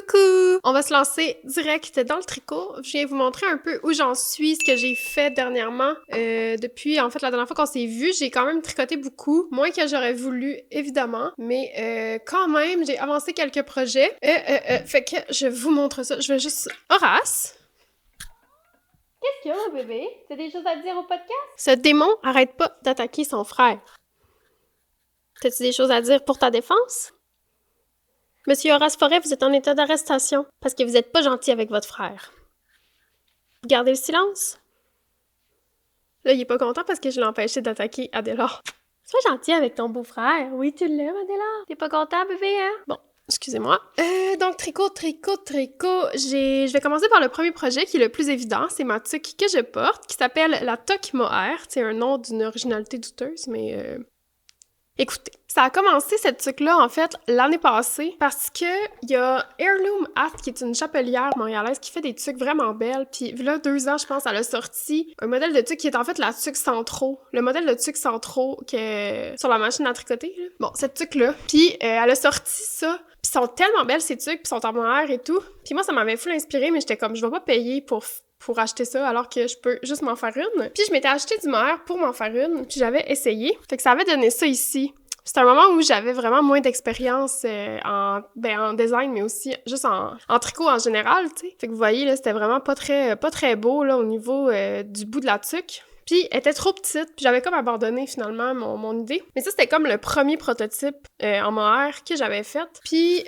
Coucou! On va se lancer direct dans le tricot. Je viens vous montrer un peu où j'en suis, ce que j'ai fait dernièrement. Depuis, en fait, la dernière fois qu'on s'est vu, j'ai quand même tricoté beaucoup. Moins que j'aurais voulu, évidemment. Mais quand même, j'ai avancé quelques projets. Fait que je vous montre ça. Je vais juste... Horace! Qu'est-ce qu'il y a, mon bébé? T'as des choses à dire au podcast? Ce démon arrête pas d'attaquer son frère. T'as-tu des choses à dire pour ta défense? Monsieur Horace Forêt, vous êtes en état d'arrestation parce que vous n'êtes pas gentil avec votre frère. Vous gardez le silence? Là, il est pas content parce que je l'ai empêché d'attaquer Adélard. Sois gentil avec ton beau-frère. Oui, tu l'aimes, Adélard. T'es pas content, bébé, hein? Bon, excusez-moi. Donc, tricot. Je vais commencer par le premier projet qui est le plus évident. C'est ma tuque que je porte, qui s'appelle la toque mohair. C'est un nom d'une originalité douteuse, mais... Écoutez, ça a commencé cette tuque-là, en fait, l'année passée, parce que il y a Heirloom Hat, qui est une chapelière montréalaise, qui fait des tuques vraiment belles, puis là, 2 ans, je pense, elle a sorti un modèle de tuque qui est en fait la tuque Centro, le modèle de tuque Centro sur la machine à tricoter, là. Bon, cette tuque-là, puis elle a sorti ça, puis sont tellement belles, ces tuques, puis sont en mohair et tout, puis moi, ça m'avait full inspiré, mais j'étais comme, je vais pas payer pour acheter ça alors que je peux juste m'en faire une. Puis je m'étais acheté du mohair pour m'en faire une, puis j'avais essayé. Fait que ça avait donné ça ici. C'était un moment où j'avais vraiment moins d'expérience en design, mais aussi juste en tricot en général, tu sais. Fait que vous voyez, là, c'était vraiment pas très beau, là, au niveau du bout de la tuque. Puis, elle était trop petite, puis j'avais comme abandonné, finalement, mon idée. Mais ça, c'était comme le premier prototype en mohair que j'avais fait. Puis,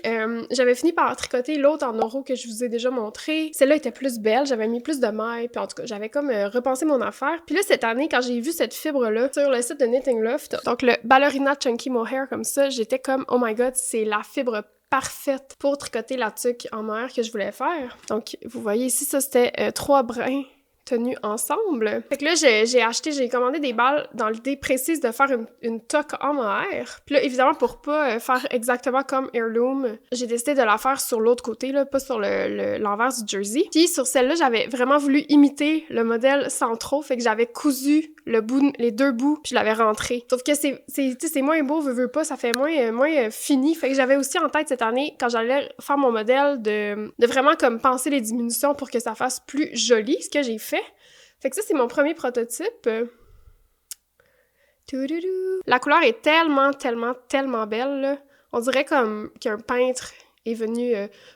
j'avais fini par tricoter l'autre en oro que je vous ai déjà montré. Celle-là était plus belle, j'avais mis plus de mailles, puis en tout cas, j'avais comme repensé mon affaire. Puis là, cette année, quand j'ai vu cette fibre-là sur le site de Knitting Loft, donc le Ballerina Chunky Mohair comme ça, j'étais comme « Oh my God, c'est la fibre parfaite pour tricoter la tuque en mohair que je voulais faire. » Donc, vous voyez ici, ça, c'était 3 brins tenus ensemble. Fait que là, j'ai commandé des balles dans l'idée précise de faire une toque en mohair. Puis là, évidemment, pour pas faire exactement comme Heirloom, j'ai décidé de la faire sur l'autre côté, là, pas sur l'envers du jersey. Puis sur celle-là, j'avais vraiment voulu imiter le modèle Centro, fait que j'avais cousu les 2 bouts, puis je l'avais rentré. Sauf que c'est moins beau, veux pas, ça fait moins fini. Fait que j'avais aussi en tête cette année, quand j'allais faire mon modèle, de vraiment comme penser les diminutions pour que ça fasse plus joli, ce que j'ai fait. Fait que ça, c'est mon premier prototype. La couleur est tellement belle, là. On dirait comme qu'un peintre est venu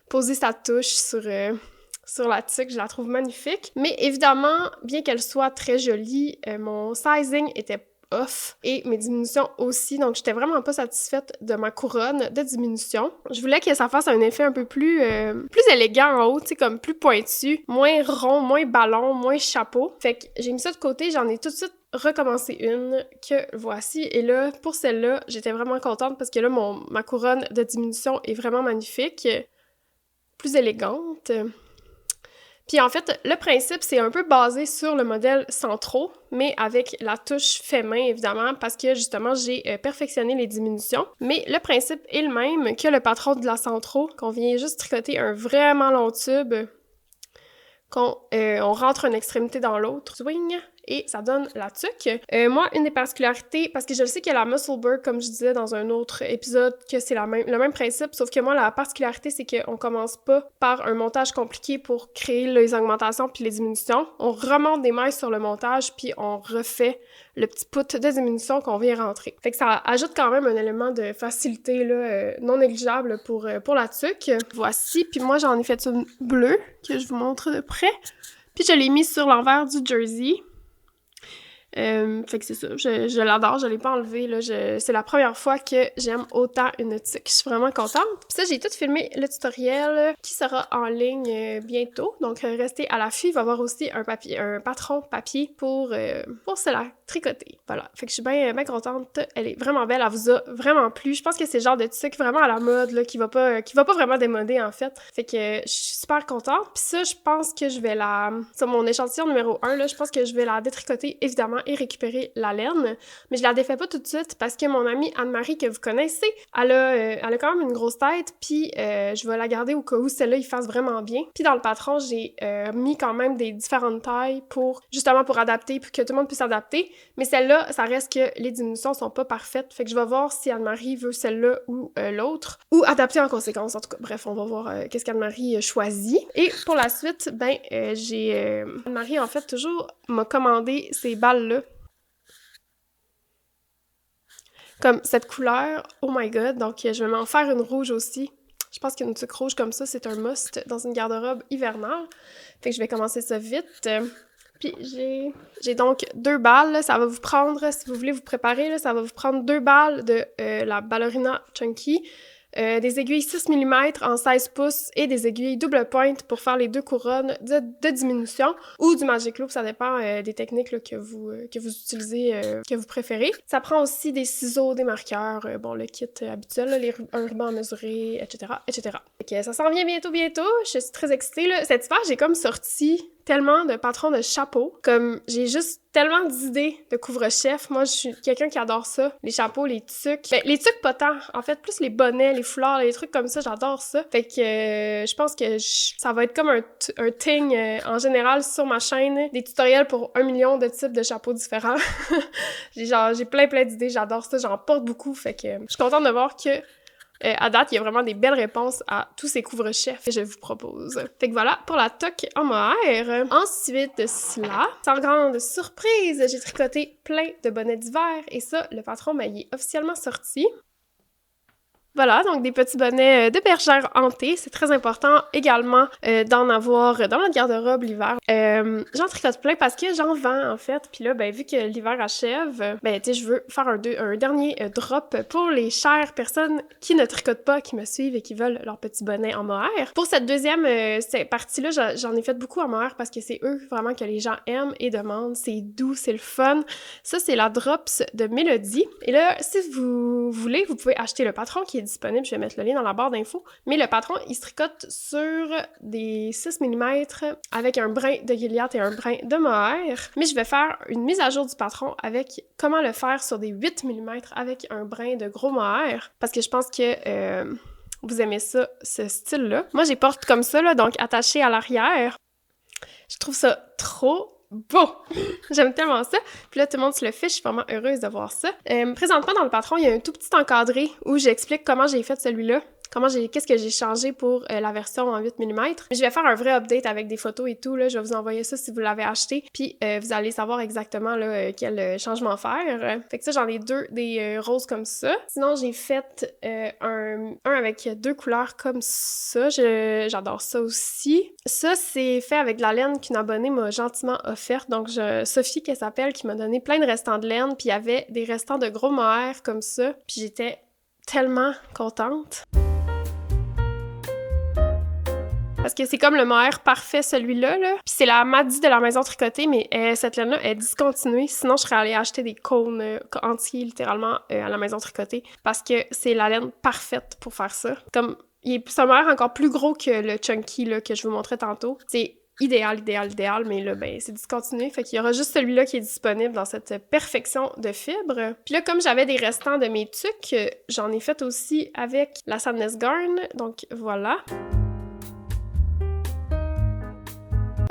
poser sa touche sur la tuque. Je la trouve magnifique. Mais évidemment, bien qu'elle soit très jolie, mon sizing était off et mes diminutions aussi, donc j'étais vraiment pas satisfaite de ma couronne de diminution. Je voulais que ça fasse un effet un peu plus élégant en haut, tu sais, comme plus pointu, moins rond, moins ballon, moins chapeau. Fait que j'ai mis ça de côté, j'en ai tout de suite recommencé une que voici. Et là, pour celle-là, j'étais vraiment contente parce que là, ma couronne de diminution est vraiment magnifique, plus élégante. Puis en fait, le principe, c'est un peu basé sur le modèle Centro, mais avec la touche fait main, évidemment, parce que justement, j'ai perfectionné les diminutions. Mais le principe est le même que le patron de la Centro, qu'on vient juste tricoter un vraiment long tube, on rentre une extrémité dans l'autre, swing, et ça donne la tuque. Moi, une des particularités, parce que je le sais qu'il y a la Muscle Bird, comme je disais dans un autre épisode, que c'est le même principe, sauf que moi, la particularité, c'est qu'on commence pas par un montage compliqué pour créer les augmentations puis les diminutions. On remonte des mailles sur le montage, puis on refait le petit put de diminution qu'on vient rentrer. Fait que ça ajoute quand même un élément de facilité là, non négligeable pour la tuque. Voici, puis moi, j'en ai fait une bleue, que je vous montre de près. Puis je l'ai mis sur l'envers du jersey. Fait que c'est ça, je l'adore, je l'ai pas enlevé, là, c'est la première fois que j'aime autant une tuque, je suis vraiment contente. Puis ça, j'ai tout filmé le tutoriel qui sera en ligne bientôt, donc restez à l'affût, il va y avoir aussi un patron papier pour se la tricoter. Voilà, fait que je suis bien contente, elle est vraiment belle, elle vous a vraiment plu, je pense que c'est le genre de tuque vraiment à la mode, là, qui va pas vraiment démoder en fait, fait que je suis super contente. Puis ça, je pense que je vais sur mon échantillon numéro 1, là, je pense que je vais la détricoter évidemment et récupérer la laine. Mais je la défais pas tout de suite parce que mon amie Anne-Marie, que vous connaissez, elle a quand même une grosse tête, puis je vais la garder au cas où celle-là, il fasse vraiment bien. Puis dans le patron, j'ai mis quand même des différentes tailles justement pour adapter, pour que tout le monde puisse adapter. Mais celle-là, ça reste que les diminutions sont pas parfaites. Fait que je vais voir si Anne-Marie veut celle-là ou l'autre, ou adapter en conséquence. En tout cas, bref, on va voir qu'est-ce qu'Anne-Marie choisit. Et pour la suite, Anne-Marie, en fait, toujours m'a commandé ces balles-là. Comme cette couleur, oh my god, donc je vais m'en faire une rouge aussi. Je pense qu'une tuque rouge comme ça, c'est un must dans une garde-robe hivernale. Fait que je vais commencer ça vite. Puis j'ai donc 2 balles, là, ça va vous prendre, si vous voulez vous préparer, là, ça va vous prendre 2 balles de la ballerina chunky, des aiguilles 6 mm en 16 pouces et des aiguilles double pointe pour faire les 2 couronnes de diminution ou du magic loop, ça dépend des techniques là, que vous utilisez, que vous préférez. Ça prend aussi des ciseaux, des marqueurs, le kit habituel, là, un ruban à mesurer, etc., etc. Fait que ça s'en vient bientôt. Je suis très excitée, là. Cet hiver, j'ai comme sorti tellement de patrons de chapeaux, comme j'ai juste tellement d'idées de couvre-chef. Moi, je suis quelqu'un qui adore ça. Les chapeaux, les tuques. Ben, les tuques, pas tant. En fait, plus les bonnets, les foulards, les trucs comme ça, j'adore ça. Fait que je pense que ça va être comme un thing en général sur ma chaîne. Des tutoriels pour 1 million de types de chapeaux différents. j'ai plein d'idées, j'adore ça. J'en porte beaucoup. Fait que je suis contente de voir que à date, il y a vraiment des belles réponses à tous ces couvre-chefs que je vous propose. Fait que voilà pour la toque en mohair. Ensuite de cela, sans grande surprise, j'ai tricoté plein de bonnets d'hiver et ça, le patron il est officiellement sorti. Voilà, donc des petits bonnets de bergère hantée, c'est très important également d'en avoir dans notre garde-robe l'hiver. J'en tricote plein parce que j'en vends en fait, puis là, vu que l'hiver achève, je veux faire un dernier drop pour les chères personnes qui ne tricotent pas, qui me suivent et qui veulent leur petit bonnet en mohair. Pour cette deuxième partie-là, j'en ai fait beaucoup en mohair parce que c'est eux vraiment que les gens aiment et demandent, c'est doux, c'est le fun. Ça, c'est la Drops de Mélodie. Et là, si vous voulez, vous pouvez acheter le patron qui est disponible, je vais mettre le lien dans la barre d'infos, mais le patron, il se tricote sur des 6 mm avec un brin de Gilliatt et un brin de mohair, mais je vais faire une mise à jour du patron avec comment le faire sur des 8 mm avec un brin de gros mohair, parce que je pense que vous aimez ça, ce style-là. Moi, j'ai porte comme ça, là, donc attaché à l'arrière. Je trouve ça trop beau! J'aime tellement ça. Puis là, tout le monde se le fait. Je suis vraiment heureuse de voir ça. Présentement, dans le patron, il y a un tout petit encadré où j'explique comment j'ai fait celui-là. Qu'est-ce que j'ai changé pour la version en 8 mm. Je vais faire un vrai update avec des photos et tout, là. Je vais vous envoyer ça si vous l'avez acheté. Puis vous allez savoir exactement là, quel changement faire. Fait que ça, j'en ai 2 des roses comme ça. Sinon, j'ai fait un avec 2 couleurs comme ça. J'adore ça aussi. Ça, c'est fait avec de la laine qu'une abonnée m'a gentiment offerte. Donc, Sophie, qu'elle s'appelle, qui m'a donné plein de restants de laine. Puis il y avait des restants de gros mohair comme ça. Puis j'étais tellement contente. Parce que c'est comme le mohair parfait, celui-là, là. Puis c'est la Maddy de la maison tricotée, mais cette laine-là est discontinuée. Sinon, je serais allée acheter des cônes entiers, littéralement, à la maison tricotée. Parce que c'est la laine parfaite pour faire ça. Comme, c'est un mohair encore plus gros que le chunky, là, que je vous montrais tantôt. C'est idéal, mais là, c'est discontinué. Fait qu'il y aura juste celui-là qui est disponible dans cette perfection de fibres. Puis là, comme j'avais des restants de mes tuques, j'en ai fait aussi avec la Sadness Garn. Donc, voilà.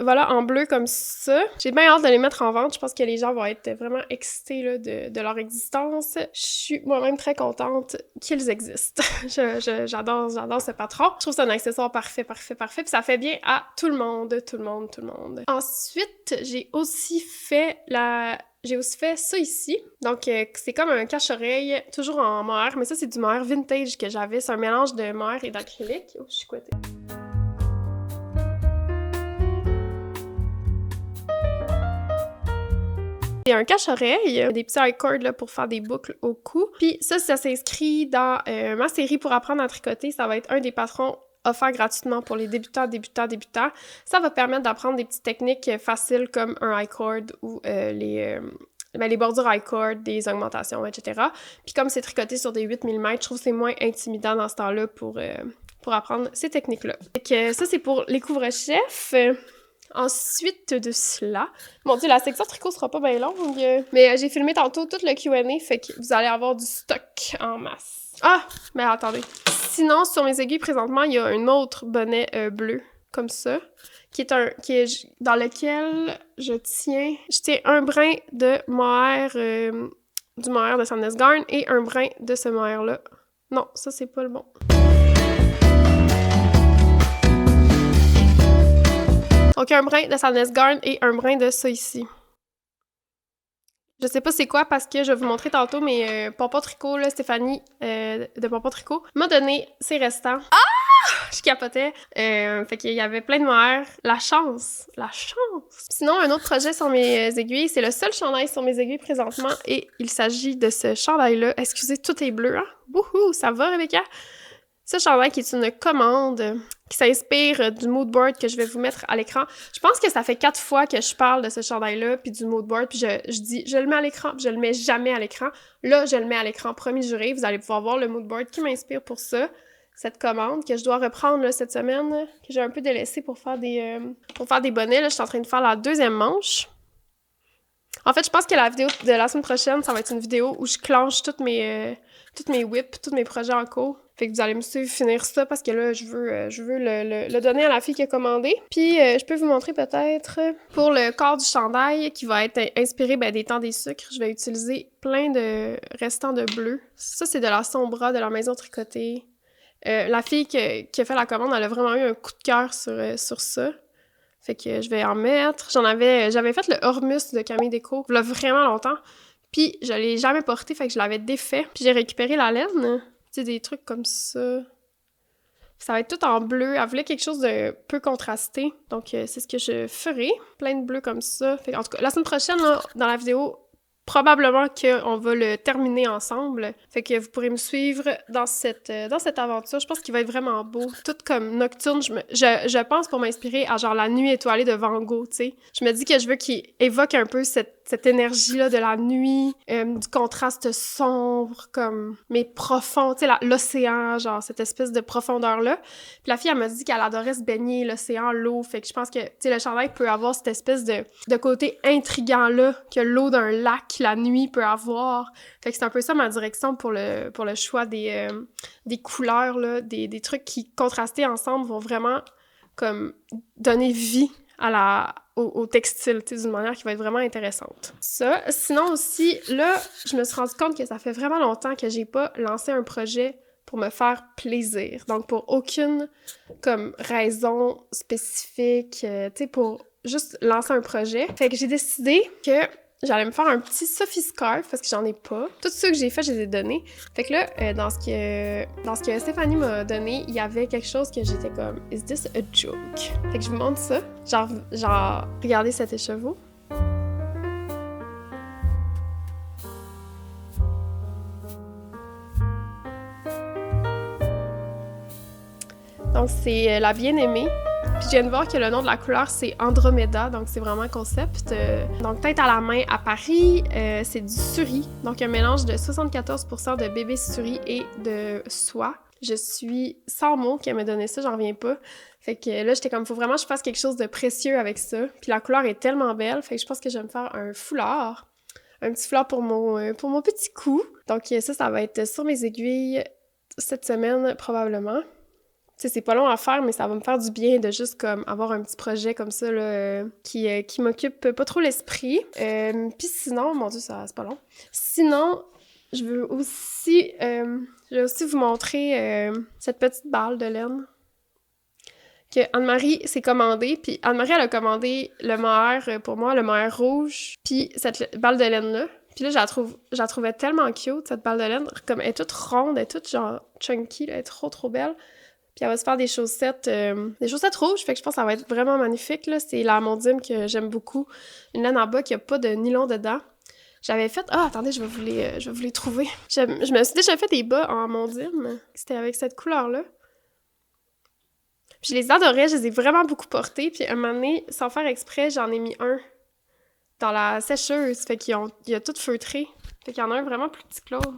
Voilà, en bleu comme ça. J'ai bien hâte de les mettre en vente. Je pense que les gens vont être vraiment excités là, de leur existence. Je suis moi-même très contente qu'ils existent. J'adore ce patron. Je trouve ça un accessoire parfait. Puis ça fait bien à tout le monde. Ensuite, j'ai aussi fait ça ici. Donc, c'est comme un cache-oreille, toujours en mohair. Mais ça, c'est du mohair vintage que j'avais. C'est un mélange de mohair et d'acrylique. Oh, je suis coittée. Il y a un cache-oreille, des petits I-cords là, pour faire des boucles au cou. Puis ça s'inscrit dans ma série pour apprendre à tricoter. Ça va être un des patrons offerts gratuitement pour les débutants. Ça va permettre d'apprendre des petites techniques faciles comme un I-cord ou les bordures I-cord, des augmentations, etc. Puis comme c'est tricoté sur des 8 mm, je trouve que c'est moins intimidant dans ce temps-là pour apprendre ces techniques-là. Donc ça, c'est pour les couvre-chefs. Ensuite de cela... Mon Dieu, la section tricot sera pas bien longue, mais j'ai filmé tantôt tout le Q&A, fait que vous allez avoir du stock en masse. Ah! Mais attendez. Sinon, sur mes aiguilles, présentement, il y a un autre bonnet bleu, comme ça, qui est dans lequel je tiens un brin de mohair, du mohair de Sandnes Garn et un brin de ce mohair-là. Non, ça, c'est pas le bon. Donc, un brin de Sandnes Garn et un brin de ça ici. Je sais pas c'est quoi parce que je vais vous montrer tantôt, mais Pompon Tricot, là, Stéphanie de Pompon Tricot, m'a donné ses restants. Ah! Je capotais. Fait qu'il y avait plein de mohair. La chance! La chance! Sinon, un autre projet sur mes aiguilles, c'est le seul chandail sur mes aiguilles présentement et il s'agit de ce chandail-là. Excusez, tout est bleu, hein? Wouhou! Ça va, Rebecca? Ce chandail qui est une commande qui s'inspire du mood board que je vais vous mettre à l'écran. Je pense que ça fait 4 fois que je parle de ce chandail-là, puis du mood board, puis je dis je le mets à l'écran, puis je le mets jamais à l'écran. Là, je le mets à l'écran, promis juré. Vous allez pouvoir voir le mood board qui m'inspire pour ça. Cette commande que je dois reprendre là, cette semaine, que j'ai un peu délaissée pour faire des bonnets. Là, je suis en train de faire la deuxième manche. En fait, je pense que la vidéo de la semaine prochaine, ça va être une vidéo où je clenche toutes mes whips, tous mes projets en cours. Fait que vous allez me suivre finir ça parce que là, je veux le donner à la fille qui a commandé. Puis, je peux vous montrer peut-être pour le corps du chandail qui va être inspiré des temps des sucres. Je vais utiliser plein de restants de bleu. Ça, c'est de la Sombra de la maison tricotée. La fille qui a fait la commande, elle a vraiment eu un coup de cœur sur ça. Fait que je vais en mettre. J'avais fait le Hormus de Camille Déco il y a vraiment longtemps. Puis je l'ai jamais porté, fait que je l'avais défait. Puis j'ai récupéré la laine. Tu sais, des trucs comme ça. Ça va être tout en bleu. Elle voulait quelque chose de peu contrasté. Donc c'est ce que je ferai. Plein de bleu comme ça. Fait, en tout cas, la semaine prochaine, là, dans la vidéo, probablement qu'on va le terminer ensemble. Fait que vous pourrez me suivre dans cette aventure. Je pense qu'il va être vraiment beau. Tout comme nocturne, je pense pour m'inspirer à genre la nuit étoilée de Van Gogh, tu sais. Je me dis que je veux qu'il évoque un peu cette énergie-là de la nuit, du contraste sombre, comme, mais profond, tu sais, l'océan, genre cette espèce de profondeur-là. Puis la fille, elle m'a dit qu'elle adorait se baigner, l'océan, l'eau. Fait que je pense que, tu sais, le chandail peut avoir cette espèce de côté intriguant-là que l'eau d'un lac la nuit peut avoir. Fait que c'est un peu ça ma direction pour le choix des couleurs, là, des trucs qui, contrastés ensemble, vont vraiment comme donner vie au textile, tu sais, d'une manière qui va être vraiment intéressante. Ça. Sinon aussi, là, je me suis rendu compte que ça fait vraiment longtemps que j'ai pas lancé un projet pour me faire plaisir. Donc, pour aucune, comme, raison spécifique, tu sais, pour juste lancer un projet. Fait que j'ai décidé que j'allais me faire un petit Sophie Scarf parce que j'en ai pas. Tout ce que j'ai fait, je les ai donnés. Fait que là, dans ce que Stéphanie m'a donné, il y avait quelque chose que j'étais comme « Is this a joke? » Fait que je vous montre ça. Genre, regardez cet écheveau. Donc, c'est la bien-aimée. Puis je viens de voir que le nom de la couleur, c'est Andromeda, donc c'est vraiment un concept. Donc, tête à la main à Paris, c'est du suri. Donc, un mélange de 74% de bébé suri et de soie. Je suis sans mots qu'elle m'a donné ça, j'en reviens pas. Fait que là, j'étais comme, faut vraiment que je fasse quelque chose de précieux avec ça. Puis la couleur est tellement belle, fait que je pense que je vais me faire un foulard. Un petit foulard pour mon petit cou. Donc ça va être sur mes aiguilles cette semaine, probablement. Tu sais, c'est pas long à faire, mais ça va me faire du bien de juste comme avoir un petit projet comme ça là, qui m'occupe pas trop l'esprit. Puis sinon, mon Dieu, c'est pas long. Sinon, je veux aussi vous montrer cette petite balle de laine que Anne-Marie s'est commandée. Puis Anne-Marie, elle a commandé le mohair pour moi, le mohair rouge, puis cette balle de laine-là. Puis là, je la trouvais tellement cute, cette balle de laine. Comme elle est toute ronde, elle est toute genre chunky, là, elle est trop belle. Puis elle va se faire des chaussettes rouges, fait que je pense que ça va être vraiment magnifique, là. C'est la Mondim que j'aime beaucoup. Une laine en bas qui a pas de nylon dedans. J'avais fait... Ah, attendez, je vais vous les trouver. Je me suis déjà fait des bas en Mondim. C'était avec cette couleur-là. Puis je les adorais, je les ai vraiment beaucoup portés. Puis un moment donné, sans faire exprès, j'en ai mis un dans la sécheuse. Fait qu'il a tout feutré. Fait qu'il y en a un vraiment plus petit que l'autre.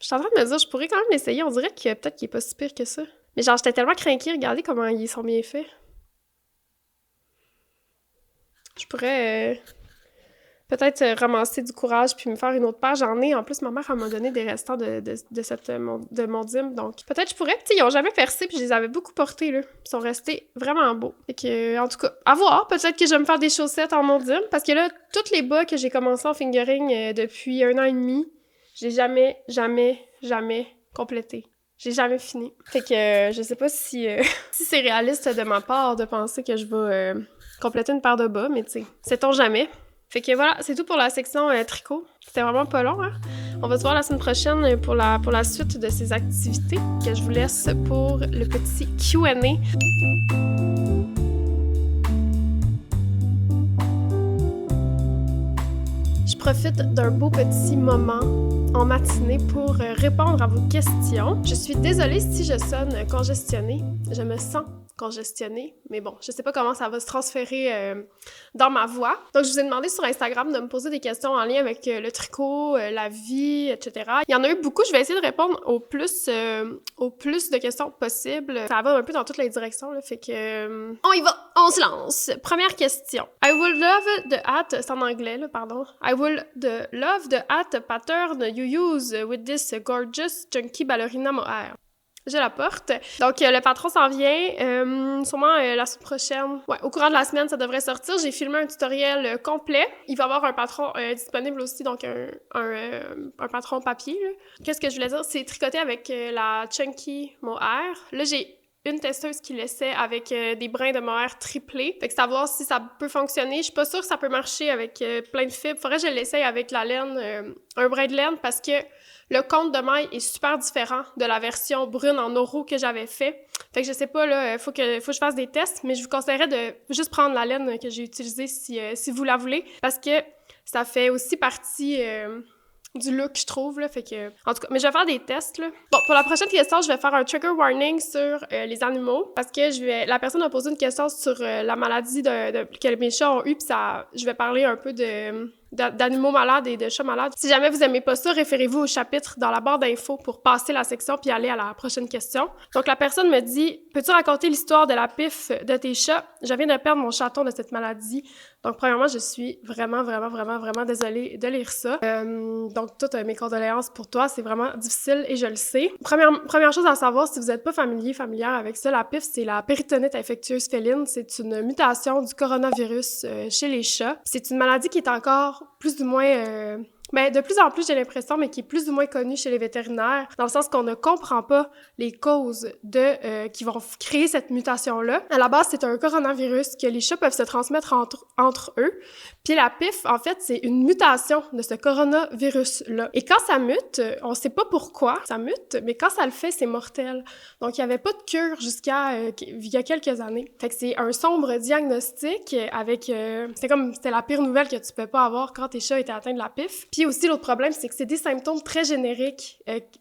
Je suis en train de me dire, je pourrais quand même l'essayer. On dirait que peut-être qu'il est pas si pire que ça. Mais genre, j'étais tellement craquée. Regardez comment ils sont bien faits. Je pourrais peut-être ramasser du courage puis me faire une autre paire. J'en ai. En plus, ma mère, elle m'a donné des restants de mon dîme. Donc, peut-être je pourrais. Tu sais, ils ont jamais percé puis je les avais beaucoup portés, là. Ils sont restés vraiment beaux. Fait que, en tout cas, à voir. Peut-être que je vais me faire des chaussettes en mon dîme. Parce que là, toutes les bas que j'ai commencé en fingering depuis 1 an et demi, j'ai jamais complété. J'ai jamais fini. Fait que je sais pas si c'est réaliste de ma part de penser que je vais compléter une paire de bas, mais tu sais, sait-on jamais. Fait que voilà, c'est tout pour la section tricot. C'était vraiment pas long, hein? On va se voir la semaine prochaine pour la suite de ces activités que je vous laisse pour le petit Q&A. Je profite d'un beau petit moment en matinée pour répondre à vos questions. Je suis désolée si je sonne congestionnée. Je me sens congestionnée, mais bon, je sais pas comment ça va se transférer dans ma voix. Donc, je vous ai demandé sur Instagram de me poser des questions en lien avec le tricot, la vie, etc. Il y en a eu beaucoup. Je vais essayer de répondre au plus de questions possibles. Ça va un peu dans toutes les directions, là, fait que... on y va! On se lance! Première question. I would love the hat... C'est en anglais, là, pardon. I would love the hat pattern you use with this gorgeous chunky ballerina mohair. Je la porte. Donc, le patron s'en vient sûrement la semaine prochaine. Ouais, au courant de la semaine, ça devrait sortir. J'ai filmé un tutoriel complet. Il va y avoir un patron disponible aussi, donc un patron papier, là. Qu'est-ce que je voulais dire? C'est tricoté avec la Chunky Mohair. Là, j'ai une testeuse qui l'essaie avec des brins de mohair triplés. Fait que c'est à voir si ça peut fonctionner. Je suis pas sûre que ça peut marcher avec plein de fibres. Faudrait que je l'essaye avec la laine, un brin de laine, parce que le compte de maille est super différent de la version brune en oro que j'avais fait. Fait que je sais pas, là, faut que je fasse des tests, mais je vous conseillerais de juste prendre la laine que j'ai utilisée si vous la voulez, parce que ça fait aussi partie du look, je trouve, là, fait que... En tout cas, mais je vais faire des tests, là. Bon, pour la prochaine question, je vais faire un trigger warning sur les animaux, parce que la personne a posé une question sur la maladie que mes chats ont eu, puis je vais parler un peu d'animaux malades et de chats malades. Si jamais vous aimez pas ça, référez-vous au chapitre dans la barre d'infos pour passer la section puis aller à la prochaine question. Donc, la personne me dit « Peux-tu raconter l'histoire de la pif de tes chats? Je viens de perdre mon chaton de cette maladie. » Donc, premièrement, je suis vraiment désolée de lire ça. Donc, toutes mes condoléances pour toi. C'est vraiment difficile et je le sais. Première chose à savoir, si vous n'êtes pas familière avec ça, la pif, c'est la péritonite infectieuse féline. C'est une mutation du coronavirus chez les chats. C'est une maladie qui est encore plus ou moins... de plus en plus, j'ai l'impression, mais qui est plus ou moins connue chez les vétérinaires, dans le sens qu'on ne comprend pas les causes qui vont créer cette mutation-là. À la base, c'est un coronavirus que les chats peuvent se transmettre entre eux. Puis la PIF, en fait, c'est une mutation de ce coronavirus-là. Et quand ça mute, on sait pas pourquoi ça mute, mais quand ça le fait, c'est mortel. Donc, il y avait pas de cure jusqu'à il y a quelques années. Fait que c'est un sombre diagnostic avec... c'était la pire nouvelle que tu peux pas avoir quand tes chats étaient atteints de la PIF. Puis aussi, l'autre problème, c'est que c'est des symptômes très génériques.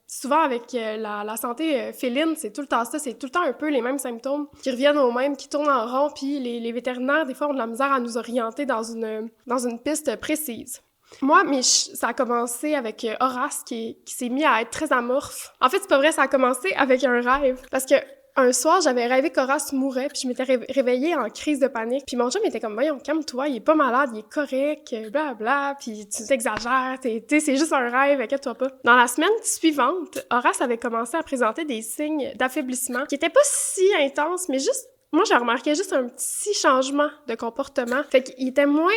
Souvent, avec la santé féline, c'est tout le temps ça. C'est tout le temps un peu les mêmes symptômes qui reviennent aux mêmes, qui tournent en rond. Puis les vétérinaires, des fois, ont de la misère à nous orienter dans une piste précise. Moi, ça a commencé avec Horace qui s'est mis à être très amorphe. En fait, c'est pas vrai, ça a commencé avec un rêve. Parce que un soir, j'avais rêvé qu'Horace mourait, puis je m'étais réveillée en crise de panique. Puis mon chum était comme « Voyons, calme-toi, il est pas malade, il est correct, blablabla, puis tu t'exagères, c'est juste un rêve, inquiète-toi pas. » Dans la semaine suivante, Horace avait commencé à présenter des signes d'affaiblissement qui étaient pas si intenses, mais juste... Moi, j'ai remarqué juste un petit changement de comportement. Fait qu'il était moins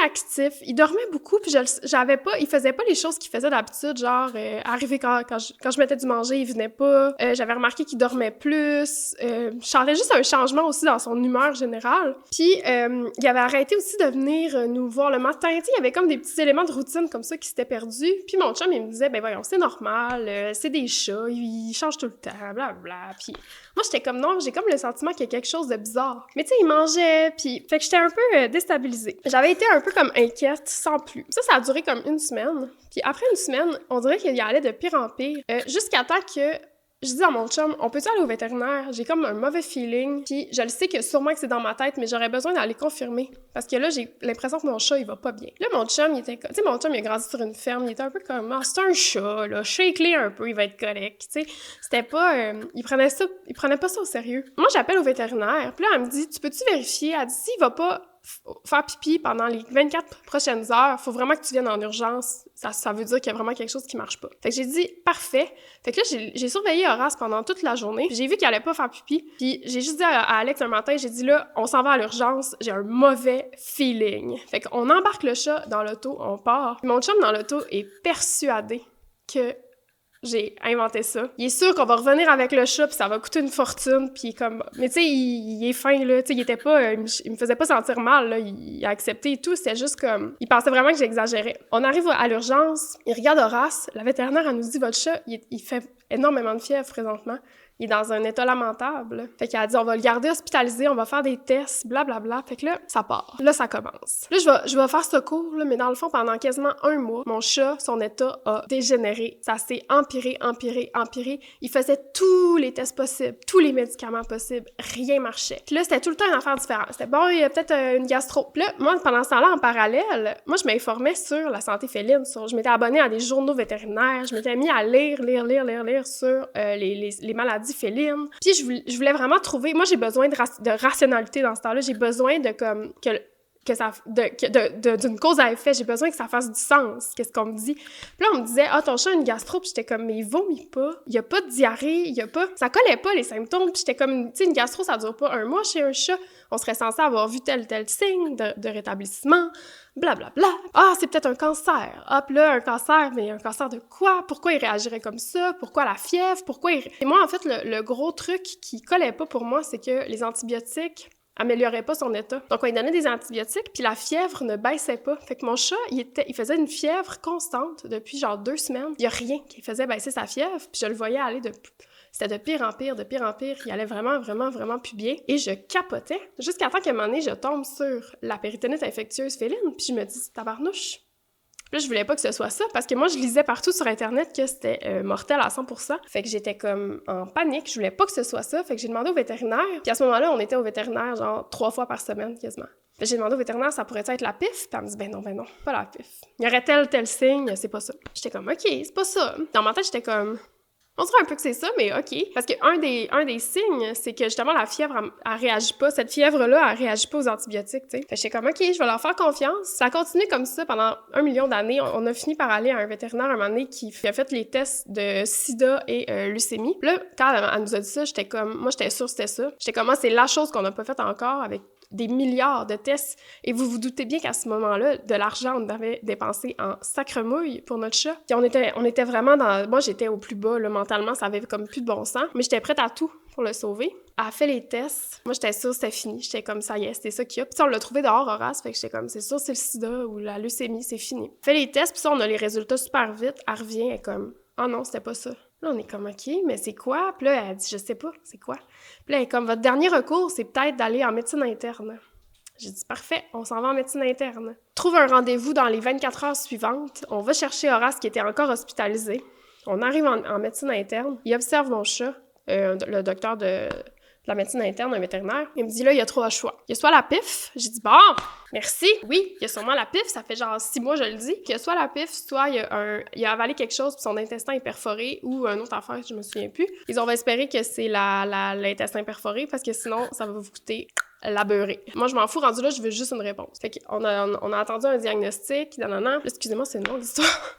actif. Il dormait beaucoup, puis il faisait pas les choses qu'il faisait d'habitude, genre arriver quand je mettais du manger, il venait pas. J'avais remarqué qu'il dormait plus. Je sentais juste un changement aussi dans son humeur générale. Puis, il avait arrêté aussi de venir nous voir le matin. Tu sais, il y avait comme des petits éléments de routine comme ça qui s'étaient perdus. Puis mon chum, il me disait, ben voyons, c'est normal, c'est des chats, ils changent tout le temps, blablabla. Puis moi, j'étais comme, non, j'ai comme le sentiment qu'il y a quelque chose de bizarre. Mais tu sais, il mangeait, puis... Fait que j'étais un peu déstabilisée. J'avais été un peu comme inquiète, sans plus. Ça a duré comme 1 semaine. Puis après 1 semaine, on dirait qu'il y allait de pire en pire. Jusqu'à temps que... Je dis à mon chum, on peut-tu aller au vétérinaire? J'ai comme un mauvais feeling, puis je le sais que sûrement que c'est dans ma tête, mais j'aurais besoin d'aller confirmer. Parce que là, j'ai l'impression que mon chat, il va pas bien. Là, mon chum, tu sais, mon chum, il a grandi sur une ferme, il était un peu comme, ah, c'est un chat, là, shake-les un peu, il va être correct, tu sais. C'était pas, il prenait pas ça au sérieux. Moi, j'appelle au vétérinaire, puis là, elle me dit, tu peux-tu vérifier? Elle dit, s'il va pas faire pipi pendant les 24 prochaines heures, faut vraiment que tu viennes en urgence. Ça veut dire qu'il y a vraiment quelque chose qui marche pas. Fait que j'ai dit, parfait. Fait que là, j'ai surveillé Horace pendant toute la journée. Puis j'ai vu qu'il allait pas faire pipi. Puis j'ai juste dit à Alex un matin, j'ai dit là, on s'en va à l'urgence. J'ai un mauvais feeling. Fait qu'on embarque le chat dans l'auto, on part. Puis mon chum dans l'auto est persuadé que j'ai inventé ça. Il est sûr qu'on va revenir avec le chat, puis ça va coûter une fortune, puis comme... Mais tu sais, il est fin, là, tu sais, il était pas... il me faisait pas sentir mal, là, il a accepté et tout, c'était juste comme... Il pensait vraiment que j'exagérais. On arrive à l'urgence, il regarde Horace, la vétérinaire, elle nous dit « Votre chat, il fait énormément de fièvre présentement. Il est dans un état lamentable. » Fait qu'elle a dit « On va le garder hospitalisé, on va faire des tests, blablabla. » Fait que là, ça part. Là, ça commence. Là, je vais faire ce cours, là, mais dans le fond, pendant quasiment 1 mois, mon chat, son état a dégénéré. Ça s'est empiré. Il faisait tous les tests possibles, tous les médicaments possibles. Rien marchait. Puis là, c'était tout le temps une affaire différente. C'était bon, il y a peut-être une gastro. Puis là, moi, pendant ce temps-là, en parallèle, moi, je m'informais sur la santé féline. Je m'étais abonnée à des journaux vétérinaires. Je m'étais mis à lire sur les maladies félines. Puis je voulais vraiment trouver... Moi, j'ai besoin de rationalité dans ce temps-là. J'ai besoin de comme... d'une cause à effet, j'ai besoin que ça fasse du sens, qu'est-ce qu'on me dit. Puis là, on me disait, ton chat a une gastro, puis j'étais comme, mais il vomit pas, il y a pas de diarrhée, il y a pas... Ça collait pas, les symptômes, puis j'étais comme, tu sais, une gastro, ça dure pas 1 mois chez un chat, on serait censé avoir vu tel signe de rétablissement, blablabla. C'est peut-être un cancer. Puis là, un cancer, mais un cancer de quoi? Pourquoi il réagirait comme ça? Pourquoi la fièvre? Et moi, en fait, le gros truc qui collait pas pour moi, c'est que les antibiotiques améliorait pas son état. Donc, on lui donnait des antibiotiques, puis la fièvre ne baissait pas. Fait que mon chat, il faisait une fièvre constante depuis genre 2 semaines. Il y a rien qui faisait baisser sa fièvre, puis je le voyais aller c'était de pire en pire. Il allait vraiment plus bien. Et je capotais. Jusqu'à temps qu'à un moment donné, je tombe sur la péritonite infectieuse féline, puis je me dis, tabarnouche. Puis là, je voulais pas que ce soit ça, parce que moi, je lisais partout sur Internet que c'était mortel à 100%. Fait que j'étais comme en panique, je voulais pas que ce soit ça. Fait que j'ai demandé au vétérinaire. Puis à ce moment-là, on était au vétérinaire genre 3 fois par semaine, quasiment. Fait que j'ai demandé au vétérinaire, ça pourrait être la PIF? Puis elle me dit, ben non, pas la PIF. Il y aurait tel signe, c'est pas ça. J'étais comme, OK, c'est pas ça. Dans ma tête, j'étais comme... On dirait un peu que c'est ça, mais OK. Parce que un des signes, c'est que justement la fièvre, elle réagit pas. Cette fièvre-là, elle réagit pas aux antibiotiques, tu sais. Fait que j'étais comme, OK, je vais leur faire confiance. Ça a continué comme ça pendant 1 million d'années. On a fini par aller à un vétérinaire un moment donné qui a fait les tests de sida et leucémie. Puis là, quand elle nous a dit ça, j'étais comme, moi, j'étais sûre que c'était ça. J'étais comme, c'est la chose qu'on n'a pas faite encore avec des milliards de tests. Et vous vous doutez bien qu'à ce moment-là, de l'argent, on avait dépensé en sacremouille pour notre chat. Puis on était vraiment dans... Moi, j'étais au plus bas, là, mentalement, ça avait comme plus de bon sens. Mais j'étais prête à tout pour le sauver. Elle a fait les tests. Moi, j'étais sûre que c'était fini. J'étais comme, ça y est, c'était ça qu'il y a. Puis on l'a trouvé dehors, Horace. Fait que j'étais comme, c'est sûr, c'est le sida ou la leucémie, c'est fini. Elle fait les tests, puis ça, on a les résultats super vite. Elle revient, elle est comme, non, c'était pas ça. Là, on est comme, OK, mais c'est quoi? Puis là, elle dit, je sais pas, c'est quoi? Puis là, elle est comme, votre dernier recours, c'est peut-être d'aller en médecine interne. J'ai dit, parfait, on s'en va en médecine interne. Trouve un rendez-vous dans les 24 heures suivantes. On va chercher Horace qui était encore hospitalisé. On arrive en médecine interne. Il observe mon chat, le docteur de la médecine interne, un vétérinaire. Il me dit, là, il y a 3 choix. Il y a soit la PIF. J'ai dit, bon, merci. Oui, il y a sûrement la PIF. Ça fait genre 6 mois, je le dis. Il y a soit la PIF, soit il a avalé quelque chose puis son intestin est perforé ou une autre affaire, je me souviens plus. Ils ont espéré que c'est l'intestin perforé parce que sinon, ça va vous coûter la beurrée. Moi, je m'en fous, rendu là, je veux juste une réponse. Fait qu'on a attendu un diagnostic, excusez-moi, c'est une longue histoire.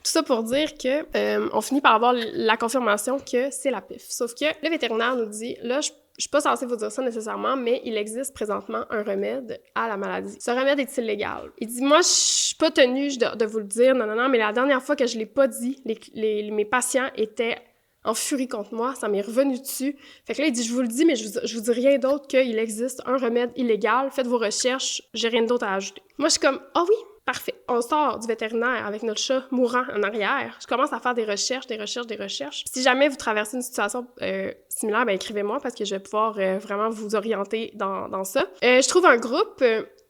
Tout ça pour dire que on finit par avoir la confirmation que c'est la PIF. Sauf que le vétérinaire nous dit, là, je suis pas censée vous dire ça nécessairement, mais il existe présentement un remède à la maladie. Ce remède est illégal. Il dit, moi, je suis pas tenue de vous le dire, non, mais la dernière fois que je l'ai pas dit, mes patients étaient en furie contre moi, ça m'est revenu dessus. Fait que là, il dit, je vous le dis, mais je vous dis rien d'autre qu'il existe un remède illégal, faites vos recherches, j'ai rien d'autre à ajouter. Moi, je suis comme, oui, parfait. On sort du vétérinaire avec notre chat mourant en arrière. Je commence à faire des recherches. Si jamais vous traversez une situation similaire, ben écrivez-moi parce que je vais pouvoir vraiment vous orienter dans ça. Je trouve un groupe...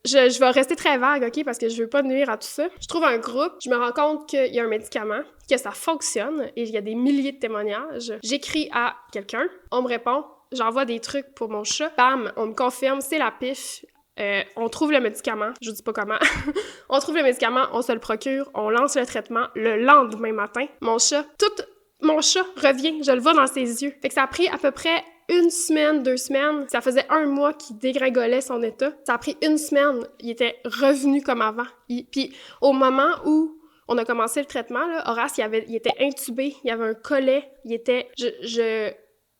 Je vais rester très vague, OK, parce que je veux pas nuire à tout ça. Je trouve un groupe, je me rends compte qu'il y a un médicament, que ça fonctionne, et il y a des milliers de témoignages. J'écris à quelqu'un, on me répond, j'envoie des trucs pour mon chat, bam, on me confirme, c'est la PIF, on trouve le médicament, je vous dis pas comment, on trouve le médicament, on se le procure, on lance le traitement le lendemain matin. Mon chat revient, je le vois dans ses yeux. Fait que ça a pris à peu près 1 semaine, 2 semaines. Ça faisait 1 mois qu'il dégringolait son état. Ça a pris 1 semaine. Il était revenu comme avant. Puis au moment où on a commencé le traitement, là, Horace, il était intubé, il y avait un collet, il était...